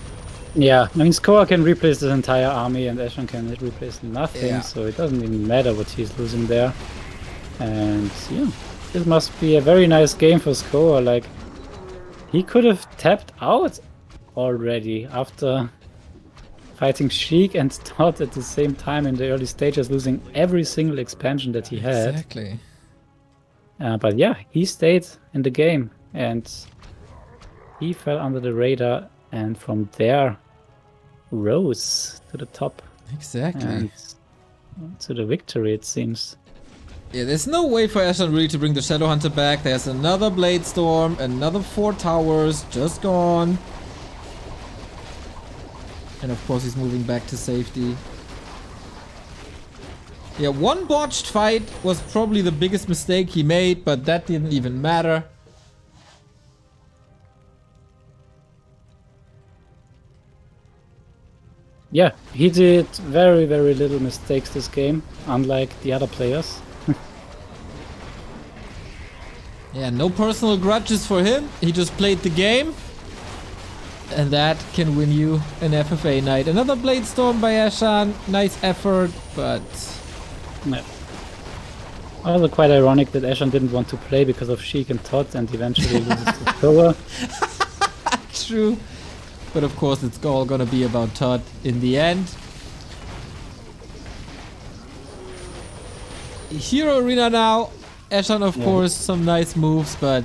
Yeah, I mean, Scower can replace this entire army and Ashen can replace nothing, Yeah. so it doesn't even matter what he's losing there. And yeah, this must be a very nice game for Scower. Like, he could have tapped out already after fighting Sheik and Todd at the same time in the early stages, losing every single expansion that he had. Exactly. But yeah, he stayed in the game and he fell under the radar and from there rose to the top Exactly. and to the victory, it seems. Yeah, there's no way for Ashen really to bring the Shadow Hunter back. There's another Blade Storm, another 4 towers, just gone. And of course he's moving back to safety. Yeah, one botched fight was probably the biggest mistake he made, but that didn't even matter. Yeah, he did very little mistakes this game, unlike the other players. Yeah, no personal grudges for him. He just played the game. And that can win you an FFA night. Another Blade Storm by Ashen. Nice effort, but... Yeah. Also quite ironic that Ashen didn't want to play because of Sheik and Todd and eventually loses to Scower. True. But of course it's all gonna be about Todd in the end. Hero Arena now. Ashen, of course, some nice moves, but...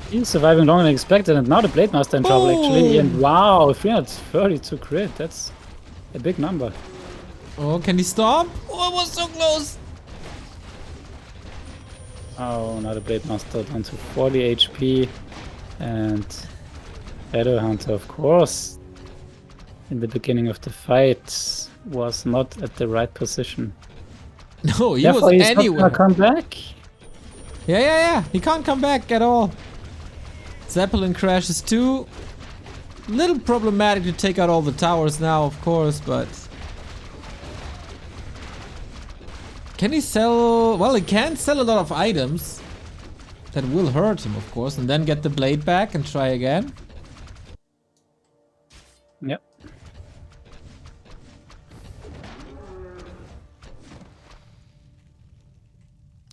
He's surviving longer than expected, and now the Blade Master in trouble actually. Boom! And wow, 332 crit, that's a big number. Oh, can he stomp? Oh, it was so close! Oh, now the Blade Master down to 40 HP. And Shadow Hunter, of course, in the beginning of the fight, was not at the right position. No, he Therefore, was he's not anywhere. gonna come back. Yeah. He can't come back at all. Zeppelin crashes too. Little problematic to take out all the towers now, of course, but... Can he sell... Well, he can sell a lot of items. That will hurt him, of course, and then get the blade back and try again. Yep.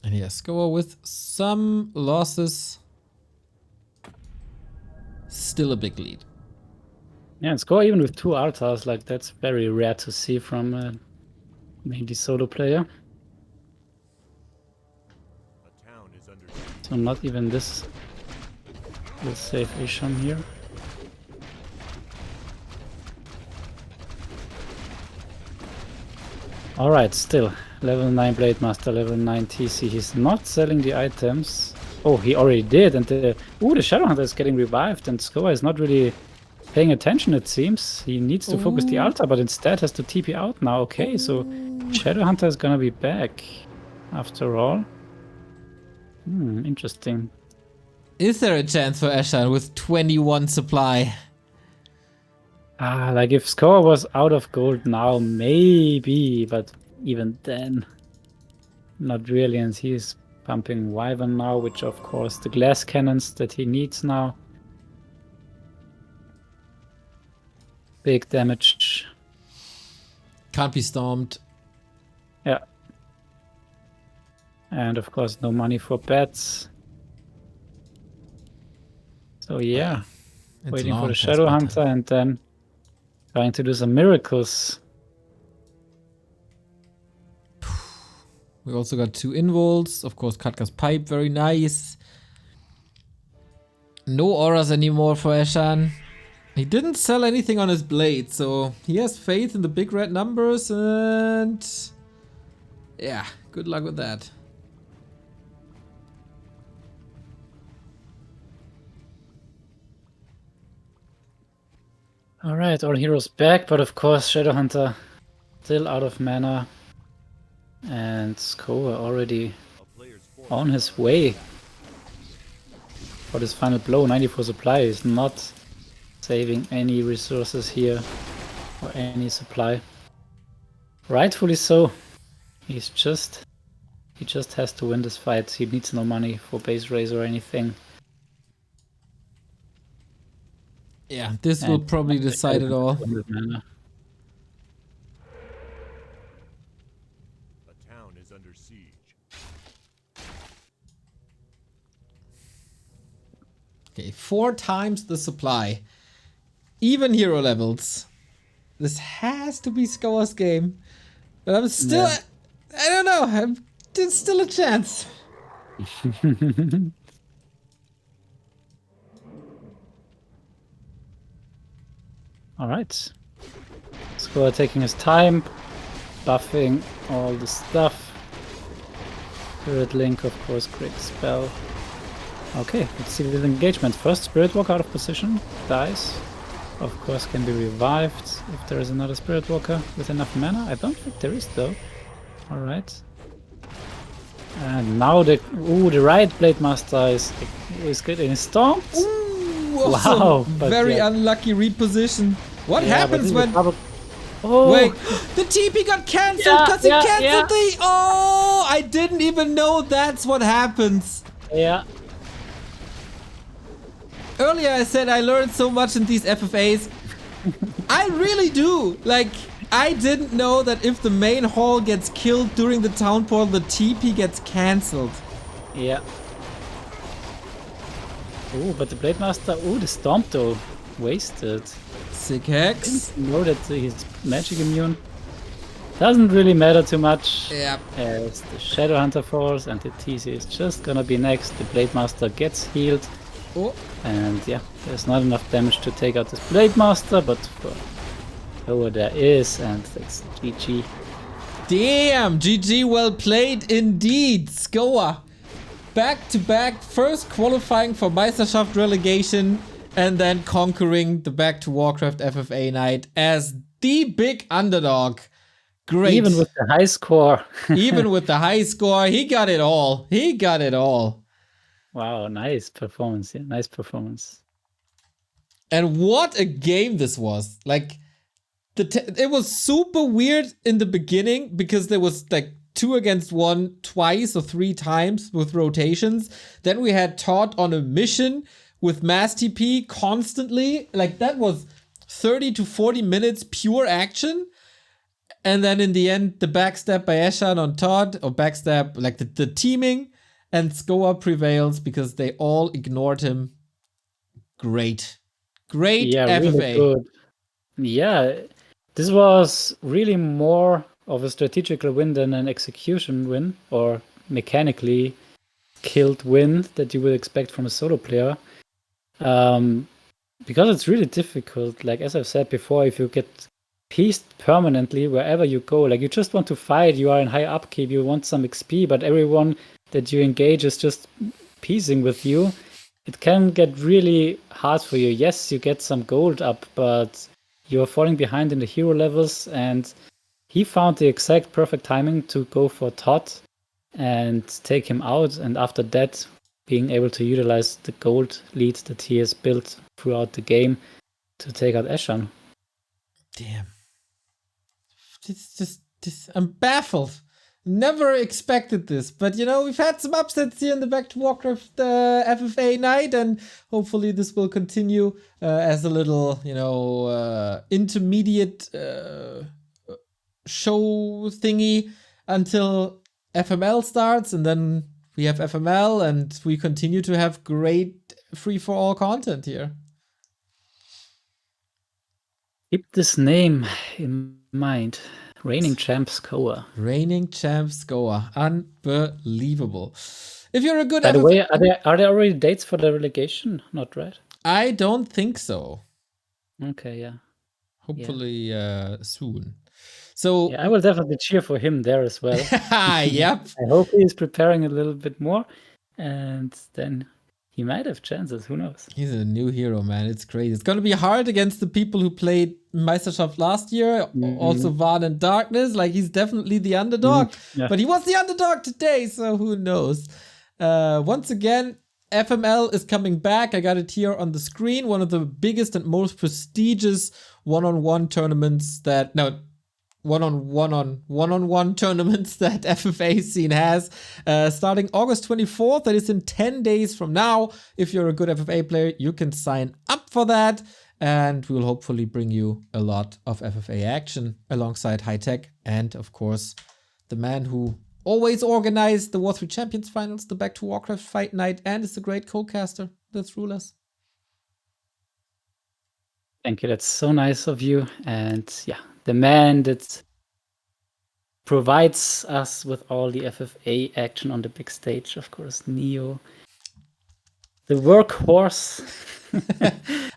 And yes, Scower with some losses. Still a big lead. Yeah, and score even with 2 altars, like that's very rare to see from a mainly solo player. A town is under So not even this will save Ashen here. Alright, still. Level 9 Blade Master, level 9 TC. He's not selling the items. Oh, he already did. And the Shadowhunter is getting revived. And Scower is not really paying attention, it seems. He needs to focus the altar, but instead has to TP out now. Okay, so Shadowhunter is gonna be back after all. Interesting. Is there a chance for Ashen with 21 supply? Like if Scower was out of gold now, maybe, but even then, not really. And he's pumping Wyvern now, which of course the glass cannons that he needs now. Big damage. Can't be stormed. Yeah. And of course no money for bets. So yeah, It's waiting for long the past Shadowhunter bedtime. and then trying to do some miracles. We also got 2 involts. Of course, Katka's pipe, very nice. No auras anymore for Ashen. He didn't sell anything on his blade, so he has faith in the big red numbers and... Yeah, good luck with that. Alright, all heroes back, but of course Shadowhunter still out of mana. And Scower already a player's force. on his way for this final blow. 94 supply is not saving any resources here or any supply. Rightfully so. He just has to win this fight. He needs no money for base raise or anything. Yeah, this will And probably decide it all. 200 mana. A town is under siege. Okay, 4 times the supply. Even hero levels. This has to be Scower's game. But I'm still... Yeah. I don't know. There's still a chance. Alright. Scower taking his time, buffing all the stuff. Spirit Link, of course, great spell. Okay, let's see this engagement. First Spirit Walker out of position, dies. Of course can be revived if there is another Spirit Walker with enough mana. I don't think there is though. Alright. And now the right Blade Master is getting stomped. Ooh, Wow, also but very yeah. unlucky reposition. What Yeah, happens but when... Oh, Wait, the TP got cancelled because he cancelled the... Oh, I didn't even know that's what happens. yeah. Earlier I said I learned so much in these FFAs. I really do. Like, I didn't know that if the main hall gets killed during the town portal, the TP gets cancelled. Yeah. Oh, but the Blade Master, the Stomp though, wasted. Sick hex. Know that he's magic immune. Doesn't really matter too much. Yep. As the Shadowhunter falls and the TC is just gonna be next. The Blade Master gets healed. Oh, And yeah, there's not enough damage to take out this Blade Master, but for Scower there is, and it's GG. damn. GG, well played indeed. Scower. Back to back. First qualifying for Meisterschaft relegation and then conquering the Back to Warcraft FFA night as the big underdog. Great. Even with the high score. Even with the high score, he got it all. He got it all. Wow, nice performance. Yeah, nice performance. And what a game this was. Like, it was super weird in the beginning because there was like 2 against 1 twice or 3 times with rotations. Then we had Todd on a mission with mass TP constantly. Like, that was 30 to 40 minutes pure action. And then in the end, the backstab by Eshan on Todd, or backstab, like the teaming, and Scower prevails because they all ignored him. Great. Great Yeah, FFA. really good. Yeah, this was really more of a strategical win than an execution win or mechanically killed win that you would expect from a solo player. Because it's really difficult. Like, as I've said before, if you get pieced permanently wherever you go, like, you just want to fight, you are in high upkeep, you want some XP, but everyone that you engage is just piecing with you. It can get really hard for you. Yes, you get some gold up, but you're falling behind in the hero levels, and he found the exact perfect timing to go for Todd and take him out, and after that, being able to utilize the gold lead that he has built throughout the game to take out Eshan. Damn. I'm baffled. Never expected this, but you know, we've had some upsets here in the Back to Warcraft FFA night, and hopefully this will continue as a little, you know, intermediate show thingy until FML starts, and then we have FML, and we continue to have great free-for-all content here. Keep this name in mind. Reigning Champ Scower. Reigning Champ Scower. Unbelievable. If you're a good By the FFA way, are there already dates for the relegation? Not right? I don't think so. Okay, yeah. Hopefully soon. So yeah, I will definitely cheer for him there as well. Yep. I hope he is preparing a little bit more, and then he might have chances. Who knows? He's a new hero, man. It's crazy. It's gonna be hard against the people who played Meisterschaft last year. Also Van and Darkness. Like, he's definitely the underdog. Yeah. But he was the underdog today, so who knows? Once again, FML is coming back. I got it here on the screen. One of the biggest and most prestigious one-on-one tournaments that one-on-one tournaments that FFA scene has, starting August 24th. That is in 10 days from now. If you're a good FFA player, you can sign up for that, and we'll hopefully bring you a lot of FFA action alongside High Tech, and of course the man who always organized the War3 Champions Finals, the Back to Warcraft Fight Night, and is a great co-caster. That's RulaZ. Thank you. That's so nice of you. And yeah, the man that provides us with all the FFA action on the big stage, of course, Neo. The workhorse.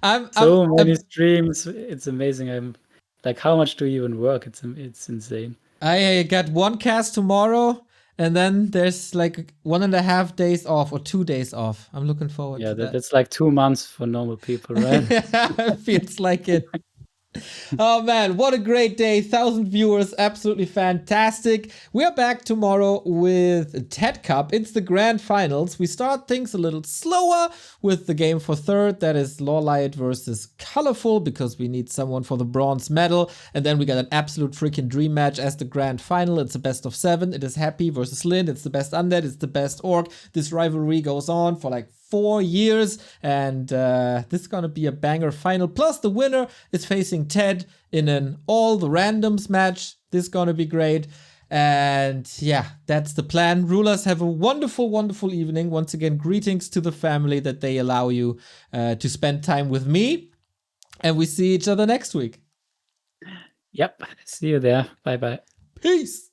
Many streams. It's amazing. I'm like, how much do you even work? It's insane. I got 1 cast tomorrow, and then there's like 1.5 days off or 2 days off. I'm looking forward to that. That's like 2 months for normal people, right? Feels like it. Oh man, what a great day. 1,000 viewers, absolutely fantastic. We are back tomorrow with TED Cup. It's the grand finals. We start things a little slower with the game for third. That is Lawlight versus Colorful, because we need someone for the bronze medal. And then we got an absolute freaking dream match as the grand final. It's a best of 7. It is Happy versus Lynn. It's the best undead. It's the best orc. This rivalry goes on for like 4 years, and this is gonna be a banger final. Plus, the winner is facing Ted in an all the randoms match. This is gonna be great. And yeah, that's the plan. RulaZ, have a wonderful, wonderful evening. Once again, greetings to the family that they allow you to spend time with me. And we see each other next week. Yep. See you there. Bye-bye. Peace.